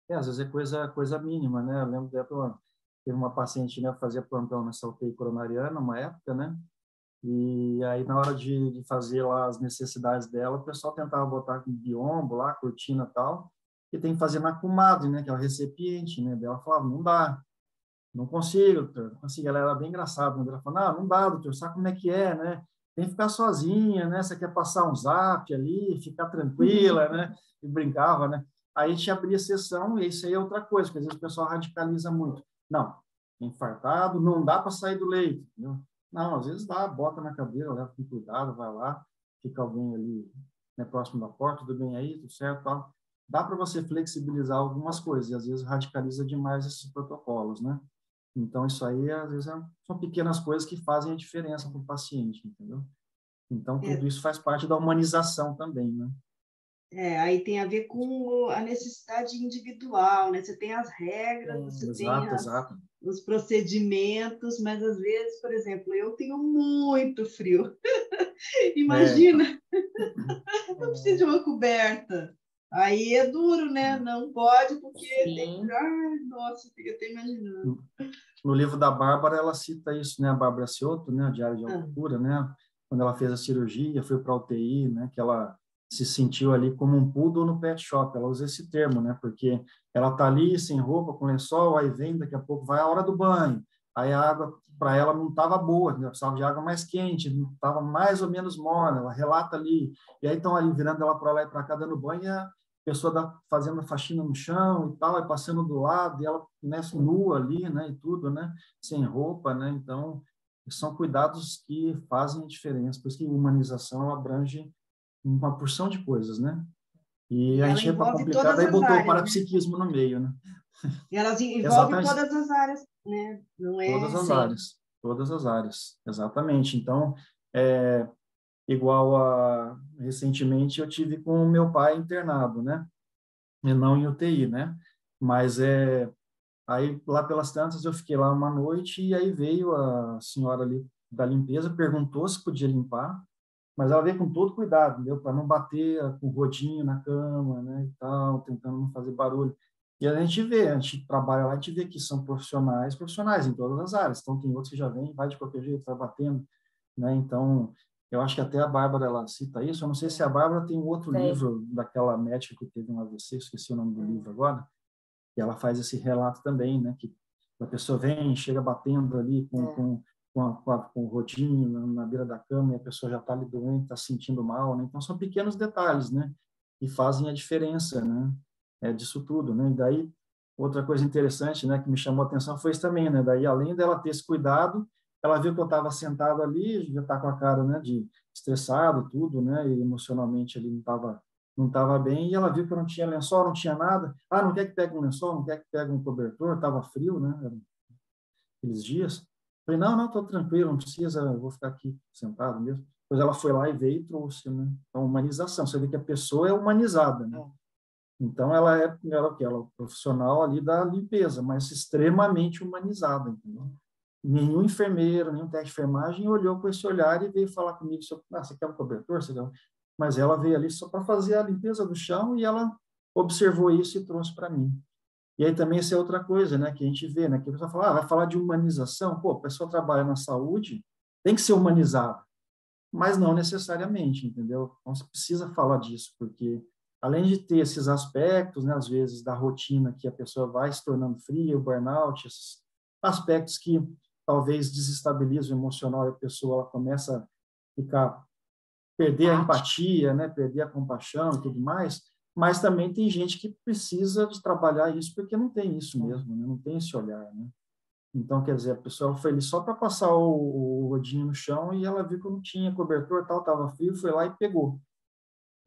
Às vezes é coisa mínima, né? Eu lembro que teve uma paciente, né, fazia plantão nessa UTI coronariana, uma época, né? E aí, na hora de fazer lá as necessidades dela, o pessoal tentava botar com biombo lá, cortina e tal, e tem que fazer na comadre, né, que é o recipiente, né? Daí ela falava, não dá, não consigo, doutor, não consigo. Ela era bem engraçada, né? Ela falava, não dá, doutor, sabe como é que é, né? Tem que ficar sozinha, né? Você quer passar um zap ali, ficar tranquila, né? E brincava, né? Aí a gente abria sessão, e isso aí é outra coisa, porque às vezes o pessoal radicaliza muito. Não, infartado, não dá para sair do leito, entendeu? Não, às vezes dá, bota na cadeira, leva com cuidado, vai lá, fica alguém ali, né, próximo da porta, tudo bem aí, tudo certo, tal. Dá para você flexibilizar algumas coisas, e às vezes radicaliza demais esses protocolos, né? Então, isso aí, às vezes, são pequenas coisas que fazem a diferença para o paciente, entendeu? Então, tudo isso faz parte da humanização também, né? Aí tem a ver com a necessidade individual, né? Você tem as regras, você tem os procedimentos, mas às vezes, por exemplo, eu tenho muito frio. Imagina, eu preciso de uma coberta. Aí é duro, né? Não pode, porque tem que... Ai, nossa, eu até imaginando. No livro da Bárbara, ela cita isso, né? A Bárbara Ciotto, né? A Diário de Altura, né? Quando ela fez a cirurgia, foi para a UTI, né? Que ela se sentiu ali como um poodle no pet shop. Ela usa esse termo, né? Porque ela tá ali sem roupa, com lençol, aí vem, daqui a pouco vai a hora do banho. Aí a água para ela não estava boa, né? Precisava de água mais quente, não estava mais ou menos morna. Ela relata ali. E aí estão ali virando ela para lá e para cá dando banho, e a pessoa fazendo a faxina no chão e tal, e passando do lado, e ela, né, nua ali, né, e tudo, né, sem roupa, né? Então são cuidados que fazem a diferença. Por isso que a humanização ela abrange uma porção de coisas, né? E a gente, para complicar, daí botou o parapsiquismo, né, no meio, né? E elas envolvem todas as áreas, né? Não é todas as áreas. todas as áreas, exatamente. Então, recentemente eu tive com o meu pai internado, né? E não em UTI, né? Mas aí lá pelas tantas eu fiquei lá uma noite e aí veio a senhora ali da limpeza, perguntou se podia limpar, mas ela veio com todo cuidado, entendeu? Para não bater com o rodinho na cama, né, e tal, tentando não fazer barulho. E a gente trabalha lá, a gente vê que são profissionais em todas as áreas. Então, tem outros que já vêm, vai de qualquer jeito, vai batendo, né? Então, eu acho que até a Bárbara, ela cita isso. Eu não sei se a Bárbara tem um outro livro daquela médica que teve um AVC, esqueci o nome do livro agora, e ela faz esse relato também, né? Que a pessoa vem, chega batendo ali com o rodinho na beira da cama e a pessoa já está ali doente, está sentindo mal, né? Então, são pequenos detalhes, né? Que fazem a diferença, né? Disso tudo, né? E daí, outra coisa interessante, né? Que me chamou a atenção foi isso também, né? Daí, além dela ter esse cuidado, ela viu que eu estava sentado ali, já está com a cara, né? De estressado, tudo, né? E emocionalmente ele não estava bem, e ela viu que eu não tinha lençol, não tinha nada. Ah, não quer que pegue um lençol, não quer que pegue um cobertor, estava frio, né? Aqueles dias. Falei, não, estou tranquilo, não precisa, eu vou ficar aqui sentado mesmo. Depois ela foi lá e veio e trouxe, né? Então, humanização. Você vê que a pessoa é humanizada, né? Então, ela é o quê? Ela é o profissional ali da limpeza, mas extremamente humanizada, entendeu? Nenhum enfermeiro, nenhum técnico de enfermagem olhou com esse olhar e veio falar comigo sobre, você quer um cobertor? Você quer... Mas ela veio ali só para fazer a limpeza do chão e ela observou isso e trouxe para mim. E aí também essa é outra coisa, né, que a gente vê, né, que a pessoa fala, vai falar de humanização, pô, a pessoa trabalha na saúde, tem que ser humanizada, mas não necessariamente, entendeu? Então você precisa falar disso, porque além de ter esses aspectos, né, às vezes da rotina que a pessoa vai se tornando fria, o burnout, esses aspectos que talvez desestabilizam o emocional e a pessoa ela começa a perder a empatia, né, perder a compaixão e tudo mais, mas também tem gente que precisa de trabalhar isso porque não tem isso mesmo, né? Não tem esse olhar, né? Então, quer dizer, a pessoa foi ali só para passar o rodinho no chão e ela viu que não tinha cobertor, tal, estava frio, foi lá e pegou.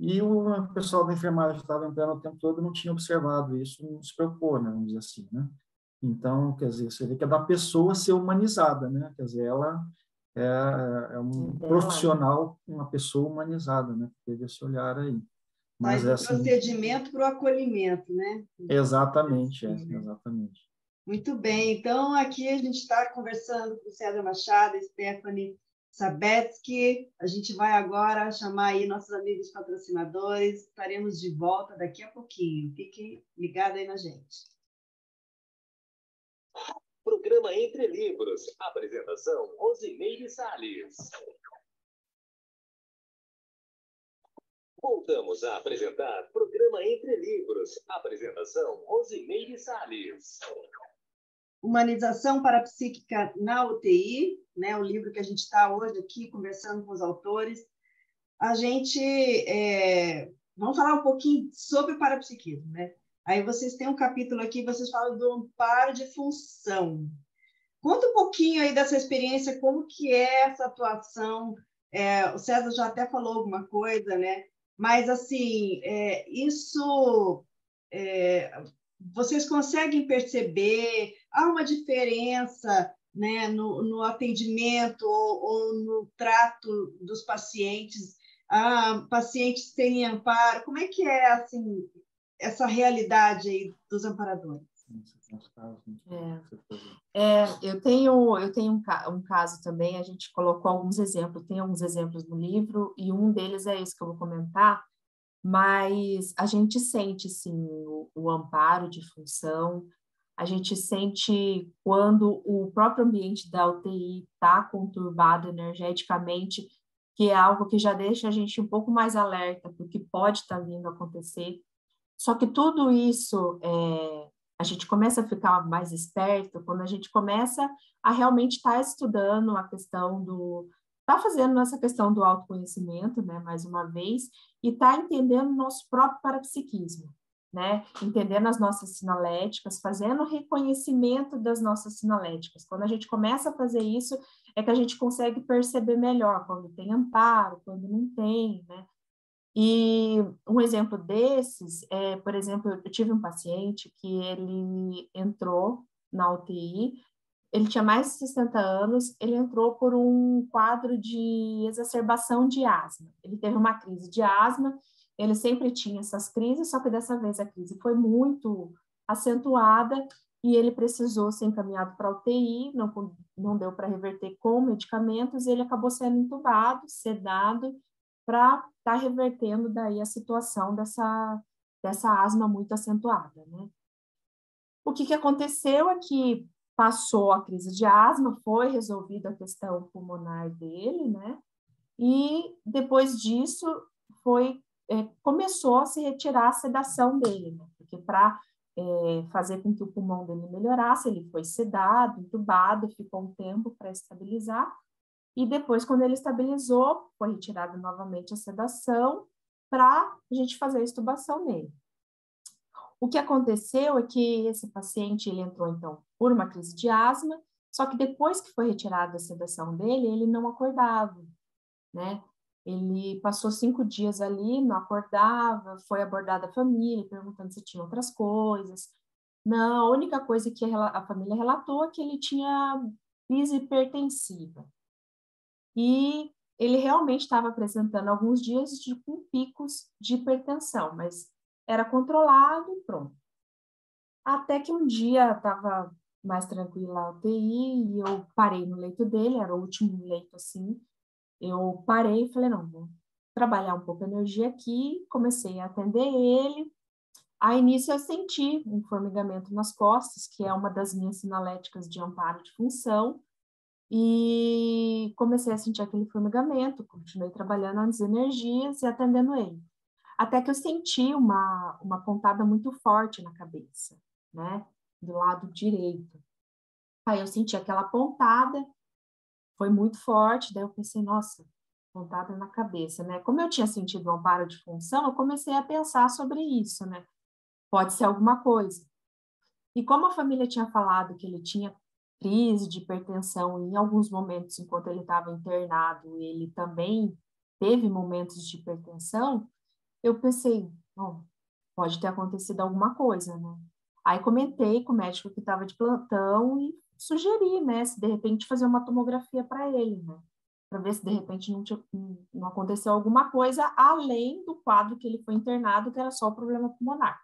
E o pessoal da enfermagem estava entrando o tempo todo, não tinha observado isso, não se preocupou, né, vamos dizer assim, né? Então, quer dizer, você vê que é da pessoa ser humanizada, né? Quer dizer, ela é um profissional, uma pessoa humanizada, né? Teve esse olhar aí. Mas do procedimento para o acolhimento, né? Exatamente, exatamente. Muito bem. Então, aqui a gente está conversando com o César Machado, Stephanie Sabetsky. A gente vai agora chamar aí nossos amigos patrocinadores. Estaremos de volta daqui a pouquinho. Fiquem ligados aí na gente. Programa Entre Livros. Apresentação, Rosimeire Salles. Voltamos a apresentar Programa Entre Livros. Apresentação, Rosimeire Salles. Humanização Parapsíquica na UTI, né? O livro que a gente está hoje aqui conversando com os autores. A gente vamos falar um pouquinho sobre o parapsiquismo, né? Aí vocês têm um capítulo aqui, vocês falam do amparo de função. Conta um pouquinho aí dessa experiência, como que é essa atuação. O César já até falou alguma coisa, né? Mas, assim, vocês conseguem perceber, há uma diferença, né, no atendimento ou no trato dos pacientes, pacientes terem amparo, como é que é, assim, essa realidade aí dos amparadores? Eu tenho um caso também, a gente colocou alguns exemplos, tem alguns exemplos no livro, e um deles é esse que eu vou comentar, mas a gente sente, sim, o amparo de função, a gente sente quando o próprio ambiente da UTI está conturbado energeticamente, que é algo que já deixa a gente um pouco mais alerta para o que pode estar vindo a acontecer. Só que tudo isso, a gente começa a ficar mais esperto quando a gente começa a realmente estar estudando a questão está fazendo essa questão do autoconhecimento, né, mais uma vez, e está entendendo o nosso próprio parapsiquismo, né, entendendo as nossas sinaléticas, fazendo o reconhecimento das nossas sinaléticas. Quando a gente começa a fazer isso, é que a gente consegue perceber melhor quando tem amparo, quando não tem, né. E um exemplo desses por exemplo, eu tive um paciente que ele entrou na UTI ele tinha mais de 60 anos, ele entrou por um quadro de exacerbação de asma. Ele teve uma crise de asma, ele sempre tinha essas crises, só que dessa vez a crise foi muito acentuada e ele precisou ser encaminhado para a UTI, não deu para reverter com medicamentos, e ele acabou sendo entubado, sedado, para estar revertendo daí a situação dessa asma muito acentuada, né? O que aconteceu é que passou a crise de asma, foi resolvida a questão pulmonar dele, né? E depois disso começou a se retirar a sedação dele, né? Porque para fazer com que o pulmão dele melhorasse, ele foi sedado, entubado, ficou um tempo para estabilizar, e depois, quando ele estabilizou, foi retirada novamente a sedação para a gente fazer a extubação nele. O que aconteceu é que esse paciente, ele entrou, então, por uma crise de asma, só que depois que foi retirada a sedação dele, ele não acordava, né? Ele passou 5 dias ali, não acordava, foi abordada a família, perguntando se tinha outras coisas. Não, a única coisa que a família relatou é que ele tinha crise hipertensiva. E ele realmente estava apresentando alguns dias com picos de hipertensão, mas era controlado e pronto. Até que um dia estava mais tranquila a UTI e eu parei no leito dele, era o último leito assim. Eu parei e falei, não, vou trabalhar um pouco a energia aqui, comecei a atender ele. A início eu senti um formigamento nas costas, que é uma das minhas sinaléticas de amparo de função, e comecei a sentir aquele formigamento, continuei trabalhando as energias e atendendo ele. Até que eu senti uma pontada muito forte na cabeça, né, do lado direito. Aí eu senti aquela pontada, foi muito forte, daí eu pensei, nossa, pontada na cabeça, né? Como eu tinha sentido um amparo de função, eu comecei a pensar sobre isso, né? Pode ser alguma coisa. E como a família tinha falado que ele tinha crise de hipertensão em alguns momentos enquanto ele estava internado, ele também teve momentos de hipertensão, eu pensei, bom, pode ter acontecido alguma coisa, né? Aí comentei com o médico que estava de plantão e sugeri, né, se de repente fazer uma tomografia para ele, né? Para ver se de repente não aconteceu alguma coisa além do quadro que ele foi internado, que era só o problema pulmonar.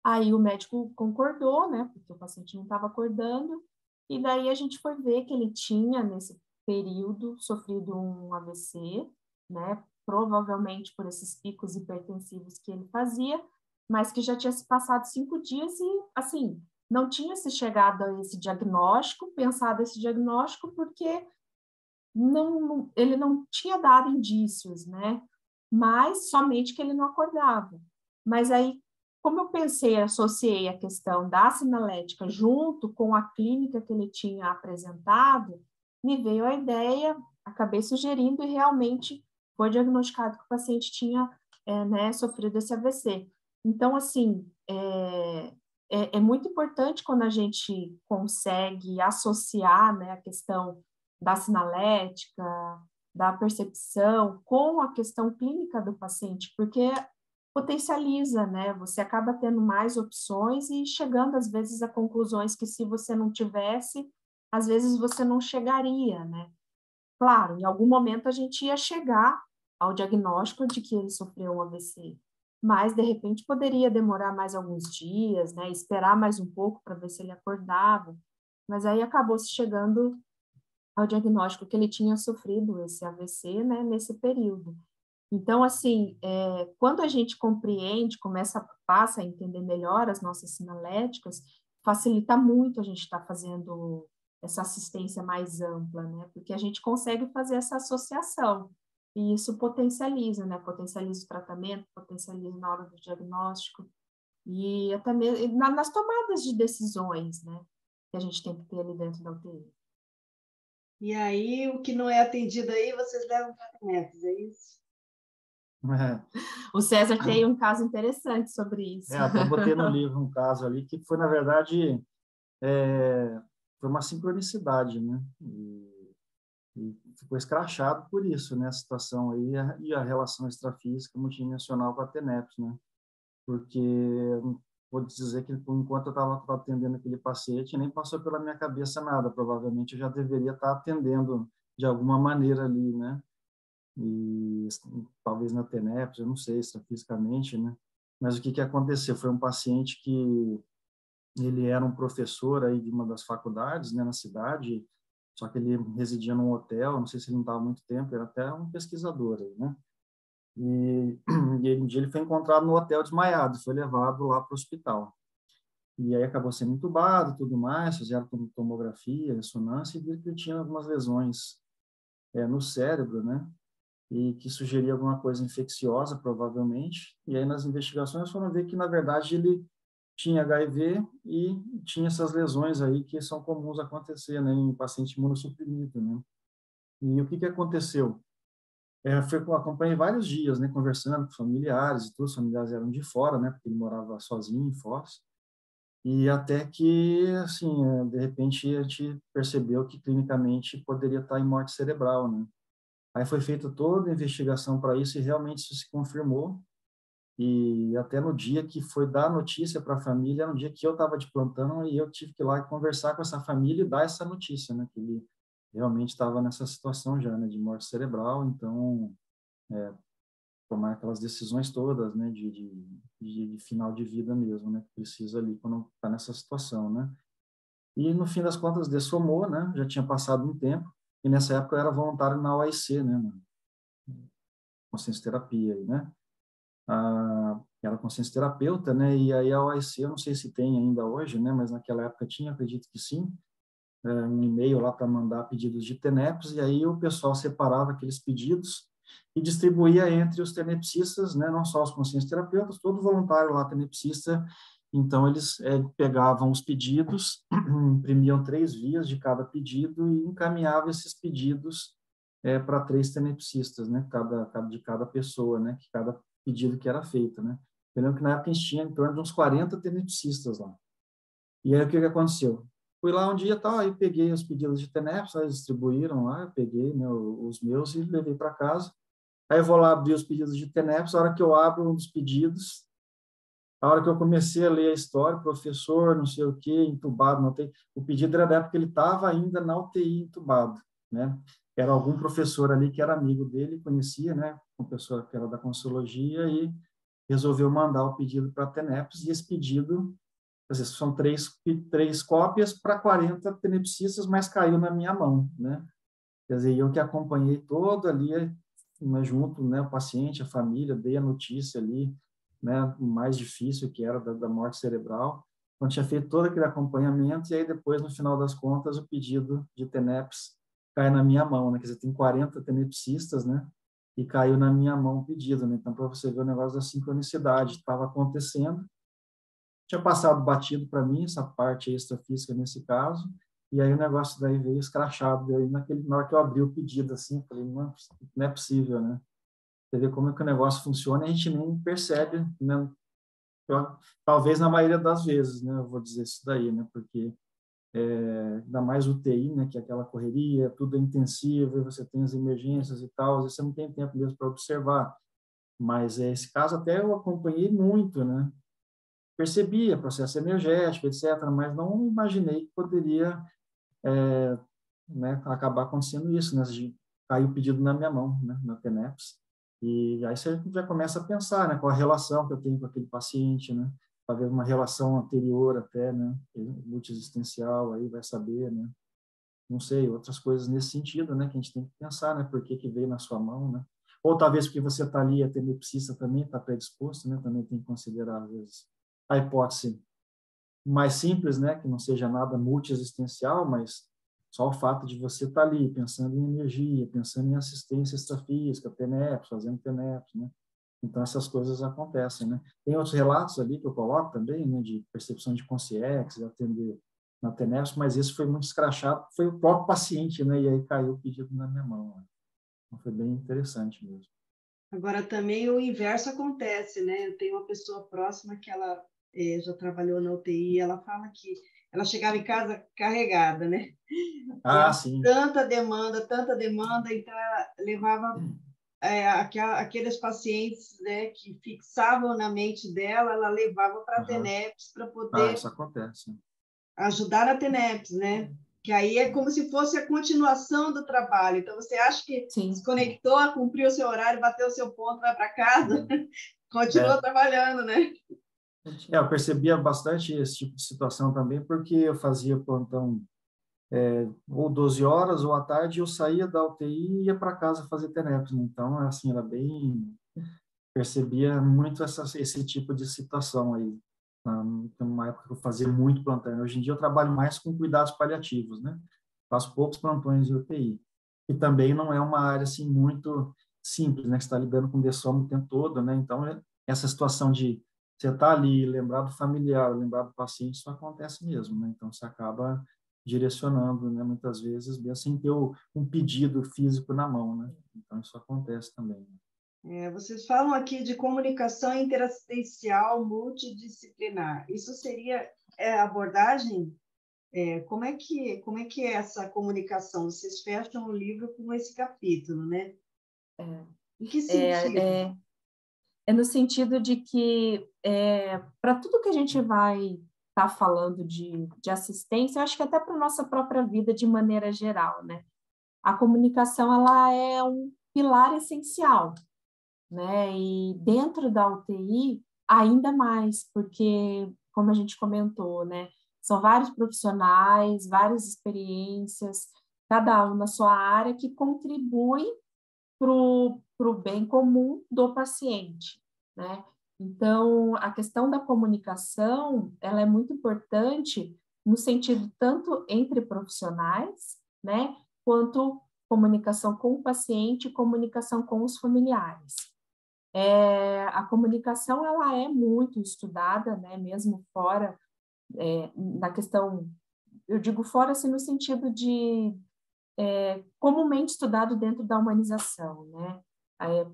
Aí o médico concordou, né, porque o paciente não estava acordando, e daí a gente foi ver que ele tinha, nesse período, sofrido um AVC, né, provavelmente por esses picos hipertensivos que ele fazia, mas que já tinha se passado 5 dias e, assim, não tinha se chegado a esse diagnóstico, pensado esse diagnóstico, porque ele não tinha dado indícios, né, mas somente que ele não acordava. Mas aí, como eu pensei, associei a questão da sinalética junto com a clínica que ele tinha apresentado, me veio a ideia, acabei sugerindo e realmente foi diagnosticado que o paciente tinha né, sofrido esse AVC. Então, assim, é muito importante quando a gente consegue associar, né, a questão da sinalética, da percepção com a questão clínica do paciente, porque potencializa, né? Você acaba tendo mais opções e chegando, às vezes, a conclusões que, se você não tivesse, às vezes você não chegaria, né? Claro, em algum momento a gente ia chegar ao diagnóstico de que ele sofreu um AVC, mas, de repente, poderia demorar mais alguns dias, né? Esperar mais um pouco para ver se ele acordava, mas aí acabou se chegando ao diagnóstico que ele tinha sofrido esse AVC, né, nesse período. Então, assim, quando a gente compreende, passa a entender melhor as nossas sinaléticas, facilita muito a gente estar fazendo essa assistência mais ampla, né? Porque a gente consegue fazer essa associação, e isso potencializa, né? Potencializa o tratamento, potencializa na hora do diagnóstico, e até mesmo nas tomadas de decisões, né? Que a gente tem que ter ali dentro da UTI. E aí, o que não é atendido aí, vocês levam para a Neves, é isso? O César tem um caso interessante sobre isso. Até botei no livro um caso ali que foi, na verdade, foi uma sincronicidade, né? E ficou escrachado por isso, né? A situação aí e a relação extrafísica multidimensional com a TENEPS, né? Porque vou te dizer que, enquanto eu estava atendendo aquele paciente, nem passou pela minha cabeça nada. Provavelmente eu já deveria estar atendendo de alguma maneira ali, né? E talvez na TENEPS, eu não sei se fisicamente, né? Mas o que aconteceu? Foi um paciente que ele era um professor aí de uma das faculdades, né, na cidade, só que ele residia num hotel, não sei se ele não estava há muito tempo, era até um pesquisador aí, né? E um dia ele foi encontrado no hotel desmaiado, foi levado lá para o hospital. E aí acabou sendo entubado e tudo mais, fizeram tomografia, ressonância, e viram que ele tinha algumas lesões no cérebro, né? E que sugeria alguma coisa infecciosa, provavelmente. E aí, nas investigações, foram ver que, na verdade, ele tinha HIV e tinha essas lesões aí que são comuns acontecer, né, em paciente imunossuprimido, né? E o que aconteceu? Acompanhei vários dias, né, conversando com familiares e tudo, os familiares eram de fora, né, porque ele morava sozinho em Foz. E até que, assim, de repente, a gente percebeu que clinicamente poderia estar em morte cerebral, né? Aí foi feita toda a investigação para isso e realmente isso se confirmou. E até no dia que foi dar notícia para a família, no dia que eu estava de plantão, e eu tive que ir lá e conversar com essa família e dar essa notícia, né? Que ele realmente estava nessa situação já, né? De morte cerebral, então, tomar aquelas decisões todas, né? De final de vida mesmo, né? Que precisa ali quando está nessa situação, né? E no fim das contas, dessomou, né? Já tinha passado um tempo, e nessa época eu era voluntário na OAIC, né? Consciência terapia, né? Era consciência terapeuta, né? E aí a OAIC, eu não sei se tem ainda hoje, né? Mas naquela época tinha, acredito que sim, um e-mail lá para mandar pedidos de TENEPS, e aí o pessoal separava aqueles pedidos e distribuía entre os tenepsistas, né? Não só os consciência terapeutas, todo voluntário lá tenepsista. Então eles pegavam os pedidos, imprimiam 3 vias de cada pedido e encaminhavam esses pedidos para 3 tenepsistas, né? De cada pessoa, né? Que cada pedido que era feito, né? Eu lembro que na época a gente tinha em torno de uns 40 tenepsistas lá. E aí o que aconteceu? Fui lá um dia, tal, aí peguei os pedidos de TENEPS, eles distribuíram lá, eu peguei, né, os meus e levei para casa. Aí eu vou lá abrir os pedidos de TENEPS, a hora que eu abro um dos pedidos, a hora que eu comecei a ler a história, professor, não sei o quê, entubado, não tem. O pedido era da época que ele estava ainda na UTI entubado, né? Era algum professor ali que era amigo dele, conhecia, né? Uma pessoa que era da Consciologia e resolveu mandar o pedido para a TENEPS, e esse pedido, quer dizer, são três cópias para 40 tenepsistas, mas caiu na minha mão, né? Quer dizer, eu que acompanhei todo ali, né, junto, né, o paciente, a família, dei a notícia ali, né, o mais difícil que era da morte cerebral, então tinha feito todo aquele acompanhamento, e aí depois, no final das contas, o pedido de TENEPS cai na minha mão, né? Quer dizer, tem 40 tenepsistas, né? E caiu na minha mão o pedido, né? Então, para você ver o negócio da sincronicidade, estava acontecendo, tinha passado batido para mim, essa parte extrafísica nesse caso, e aí o negócio daí veio escrachado, daí na hora que eu abri o pedido, assim, eu falei, não é possível, né? Você vê como é que o negócio funciona e a gente nem percebe, né? Talvez na maioria das vezes, né? Eu vou dizer isso daí, né? Porque ainda mais UTI, né? Que é aquela correria, tudo é intensivo, e você tem as emergências e tal, às vezes você não tem tempo mesmo para observar. Mas esse caso até eu acompanhei muito, né? Percebia processo energético, etc., mas não imaginei que poderia, né, acabar acontecendo isso, né? Caiu o pedido na minha mão, né? Na TENEPS. E aí você já começa a pensar, né? Qual a relação que eu tenho com aquele paciente, né? Talvez uma relação anterior até, né? Multiexistencial, aí vai saber, né? Não sei, outras coisas nesse sentido, né? Que a gente tem que pensar, né? Por que que veio na sua mão, né? Ou talvez porque você está ali, a tenepsista também está predisposto, né? Também tem que considerar, às vezes, a hipótese mais simples, né? Que não seja nada multiexistencial, mas só o fato de você estar ali, pensando em energia, pensando em assistência extrafísica, TENEPS, fazendo TENEPS, né? Então, essas coisas acontecem, né? Tem outros relatos ali que eu coloco também, né? De percepção de consciência, atender na TENEPS, mas esse foi muito escrachado, foi o próprio paciente, né? E aí caiu o pedido na minha mão, né? Então, foi bem interessante mesmo. Agora, também o inverso acontece, né? Eu tenho uma pessoa próxima que ela já trabalhou na UTI, ela fala que ela chegava em casa carregada, né? Ah, sim. Tanta demanda, então ela levava aqueles pacientes, né, que fixavam na mente dela, ela levava para a TENEPS para poder isso acontece. Ajudar na TENEPS, né? Que aí é como se fosse a continuação do trabalho. Então, você acha que se conectou, cumpriu o seu horário, bateu o seu ponto, vai para casa, continua trabalhando, né? Eu percebia bastante esse tipo de situação também, porque eu fazia plantão ou 12 horas ou à tarde, eu saía da UTI e ia para casa fazer TENEPS. Né? Então, assim, era bem... Percebia muito esse tipo de situação aí. Numa época que eu fazia muito plantão. Hoje em dia eu trabalho mais com cuidados paliativos, né? Faço poucos plantões de UTI. E também não é uma área, assim, muito simples, né? Que você está lidando com dessoma o tempo todo, né? Então, essa situação de você estar ali, lembrar do familiar, lembrar do paciente, isso acontece mesmo, né? Então, você acaba direcionando, né? Muitas vezes, mesmo sem ter um pedido físico na mão, né? Então, isso acontece também. Vocês falam aqui de comunicação interassistencial multidisciplinar. Isso seria a abordagem? Como é que é essa comunicação? Vocês fecham o livro com esse capítulo, né? Em que sentido? É no sentido de que, para tudo que a gente vai estar falando de assistência, eu acho que até para a nossa própria vida de maneira geral, né? A comunicação, ela é um pilar essencial, né? E dentro da UTI, ainda mais, porque, como a gente comentou, né? São vários profissionais, várias experiências, cada um na sua área, que contribuem para o bem comum do paciente, né? Então, a questão da comunicação, ela é muito importante no sentido tanto entre profissionais, né? Quanto comunicação com o paciente e comunicação com os familiares. A comunicação, ela é muito estudada, né? Mesmo fora, na questão, eu digo fora assim no sentido de comumente estudado dentro da humanização, né?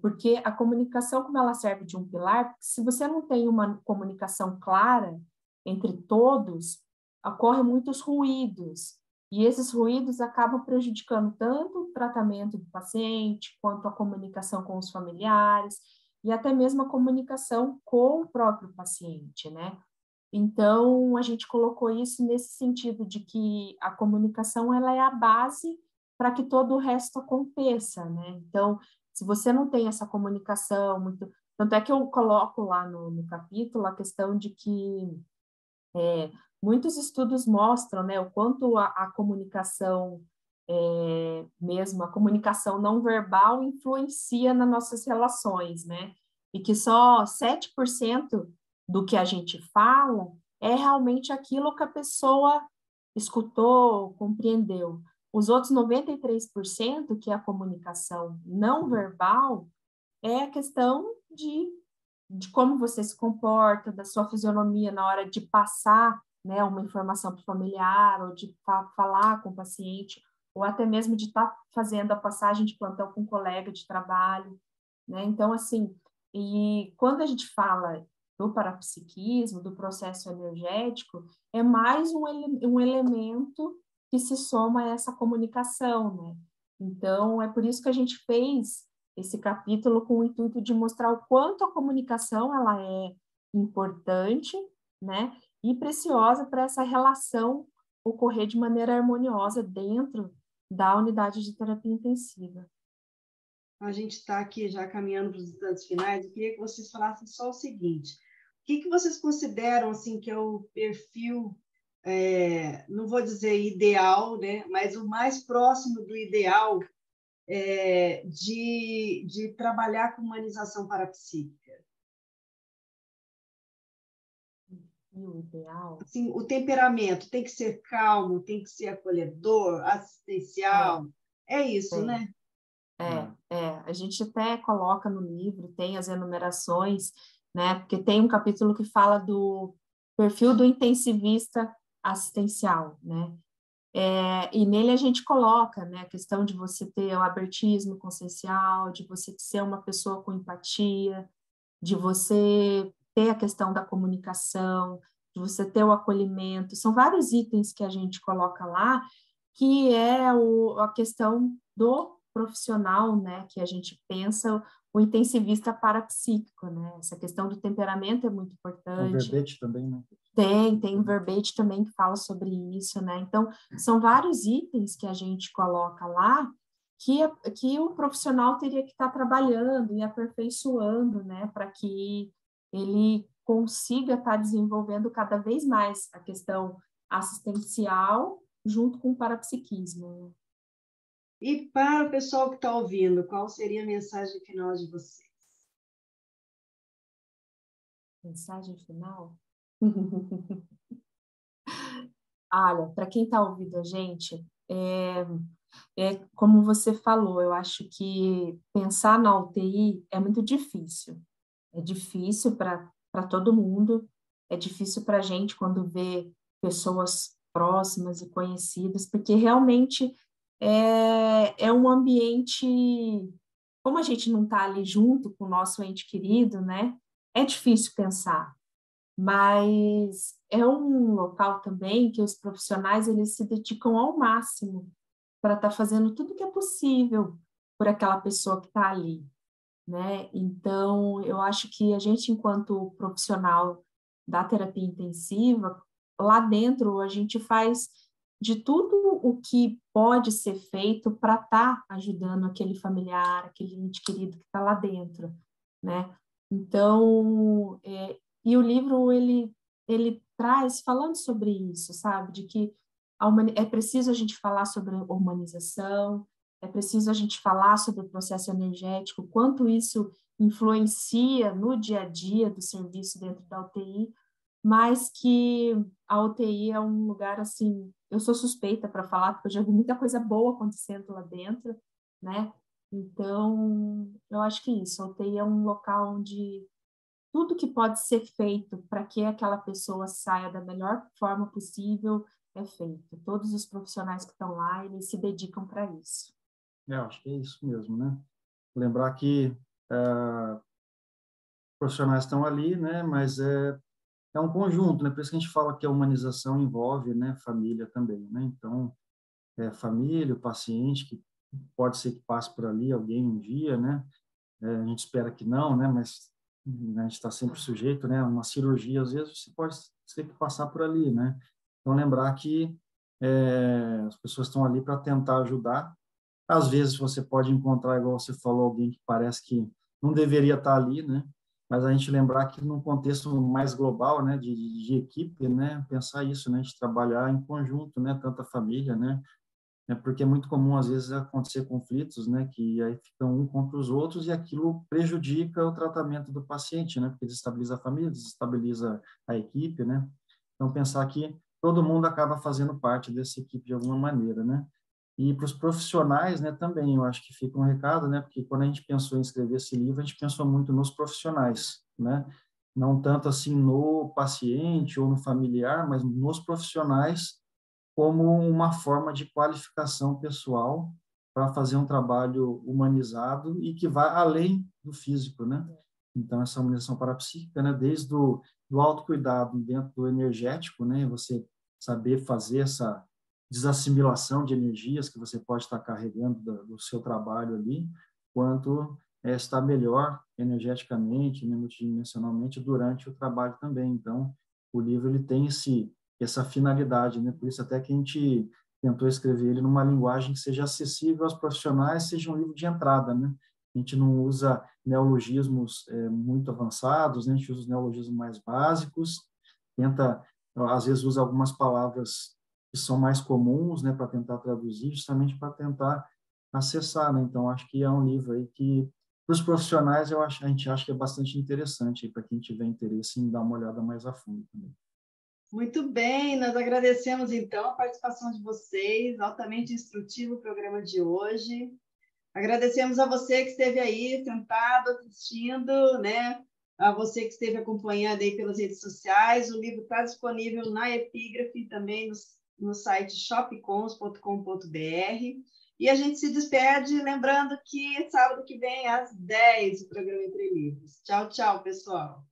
Porque a comunicação, como ela serve de um pilar, se você não tem uma comunicação clara entre todos, ocorrem muitos ruídos, e esses ruídos acabam prejudicando tanto o tratamento do paciente, quanto a comunicação com os familiares, e até mesmo a comunicação com o próprio paciente, né? Então, a gente colocou isso nesse sentido de que a comunicação, ela é a base para que todo o resto aconteça, né? Então, se você não tem essa comunicação muito... Tanto é que eu coloco lá no capítulo a questão de que muitos estudos mostram, né, o quanto a comunicação, mesmo a comunicação não verbal, influencia nas nossas relações, né? E que só 7% do que a gente fala é realmente aquilo que a pessoa escutou, compreendeu. Os outros 93%, que é a comunicação não verbal, é a questão de como você se comporta, da sua fisionomia na hora de passar, né, uma informação para o familiar, ou de falar com o paciente, ou até mesmo de estar fazendo a passagem de plantão com um colega de trabalho, né? Então, assim, e quando a gente fala do parapsiquismo, do processo energético, é mais um elemento que se soma a essa comunicação, né? Então, é por isso que a gente fez esse capítulo com o intuito de mostrar o quanto a comunicação ela é importante, né? E preciosa para essa relação ocorrer de maneira harmoniosa dentro da unidade de terapia intensiva. A gente está aqui já caminhando para os instantes finais. Eu queria que vocês falassem só o seguinte: o que vocês consideram assim que é o perfil, não vou dizer ideal, né, mas o mais próximo do ideal de trabalhar com humanização parapsíquica? O ideal? Assim, o temperamento tem que ser calmo, tem que ser acolhedor, assistencial. É isso, né? A gente até coloca no livro, tem as enumerações, né? Porque tem um capítulo que fala do perfil do intensivista assistencial, né? E nele a gente coloca, né, a questão de você ter o abertismo consciencial, de você ser uma pessoa com empatia, de você ter a questão da comunicação, de você ter o acolhimento. São vários itens que a gente coloca lá, que é a questão do profissional, né, que a gente pensa, o intensivista parapsíquico, né? Essa questão do temperamento é muito Um importante. verbete também, né? Tem um verbete também que fala sobre isso, né? Então, são vários itens que a gente coloca lá que o profissional teria que estar trabalhando e aperfeiçoando, né? Para que ele consiga estar desenvolvendo cada vez mais a questão assistencial junto com o parapsiquismo. E para o pessoal que está ouvindo, qual seria a mensagem final de vocês? Mensagem final? Olha, para quem está ouvindo a gente, como você falou, eu acho que pensar na UTI é muito difícil. É difícil para todo mundo, é difícil para a gente quando vê pessoas próximas e conhecidas, porque realmente é um ambiente, como a gente não está ali junto com o nosso ente querido, né? É difícil pensar, mas é um local também que os profissionais eles se dedicam ao máximo para estar fazendo tudo que é possível por aquela pessoa que está ali, né? Então, eu acho que a gente, enquanto profissional da terapia intensiva, lá dentro a gente faz de tudo o que pode ser feito para estar ajudando aquele familiar, aquele ente querido que está lá dentro, né? Então, e o livro, ele traz, falando sobre isso, sabe? De que é preciso a gente falar sobre humanização, é preciso a gente falar sobre o processo energético, quanto isso influencia no dia a dia do serviço dentro da UTI, mas que a UTI é um lugar, assim, eu sou suspeita para falar, porque eu já vi muita coisa boa acontecendo lá dentro, né? Então, eu acho que isso, a UTI é um local onde tudo que pode ser feito para que aquela pessoa saia da melhor forma possível é feito. Todos os profissionais que estão lá, eles se dedicam para isso. Acho que é isso mesmo, né? Lembrar que profissionais estão ali, né? Mas é um conjunto, né? Por isso que a gente fala que a humanização envolve, né, família também, né? Então, família, o paciente, que pode ser que passe por ali alguém um dia, né? A gente espera que não, né? Mas a gente está sempre sujeito, né? Uma cirurgia, às vezes, você pode ter que passar por ali, né? Então, lembrar que as pessoas estão ali para tentar ajudar. Às vezes, você pode encontrar, igual você falou, alguém que parece que não deveria estar ali, né? Mas a gente lembrar que num contexto mais global, né, de equipe, né, pensar isso, né, de trabalhar em conjunto, né, tanta família, né, porque é muito comum às vezes acontecer conflitos, né, que aí ficam um contra os outros e aquilo prejudica o tratamento do paciente, né, porque desestabiliza a família, desestabiliza a equipe, né. Então pensar que todo mundo acaba fazendo parte dessa equipe de alguma maneira, né. E para os profissionais, né, também, eu acho que fica um recado, né, porque quando a gente pensou em escrever esse livro, a gente pensou muito nos profissionais, né, não tanto assim no paciente ou no familiar, mas nos profissionais como uma forma de qualificação pessoal para fazer um trabalho humanizado e que vai além do físico, né? Então, essa humanização parapsíquica, né, desde do autocuidado dentro do energético, né, você saber fazer essa desassimilação de energias que você pode estar carregando do seu trabalho ali, quanto estar melhor energeticamente, né, multidimensionalmente durante o trabalho também. Então, o livro ele tem essa finalidade, né? Por isso até que a gente tentou escrever ele numa linguagem que seja acessível aos profissionais, seja um livro de entrada, né? A gente não usa neologismos muito avançados, né? A gente usa os neologismos mais básicos, tenta, às vezes usa algumas palavras que são mais comuns, né, para tentar traduzir, justamente para tentar acessar, né? Então, acho que é um livro aí que, para os profissionais, a gente acha que é bastante interessante, para quem tiver interesse em dar uma olhada mais a fundo também. Muito bem, nós agradecemos então a participação de vocês, altamente instrutivo o programa de hoje. Agradecemos a você que esteve aí sentado assistindo, né? A você que esteve acompanhando aí pelas redes sociais. O livro está disponível na Epígrafe e também no site shopcons.com.br. E a gente se despede, lembrando que sábado que vem, às 10, o programa Entre Livros. Tchau, tchau, pessoal.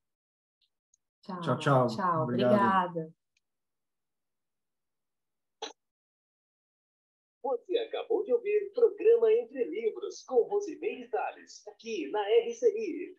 Tchau, tchau. Tchau, Obrigado. obrigada. Você acabou de ouvir Programa Entre Livros, com Rosimeire Salles, aqui na RCI.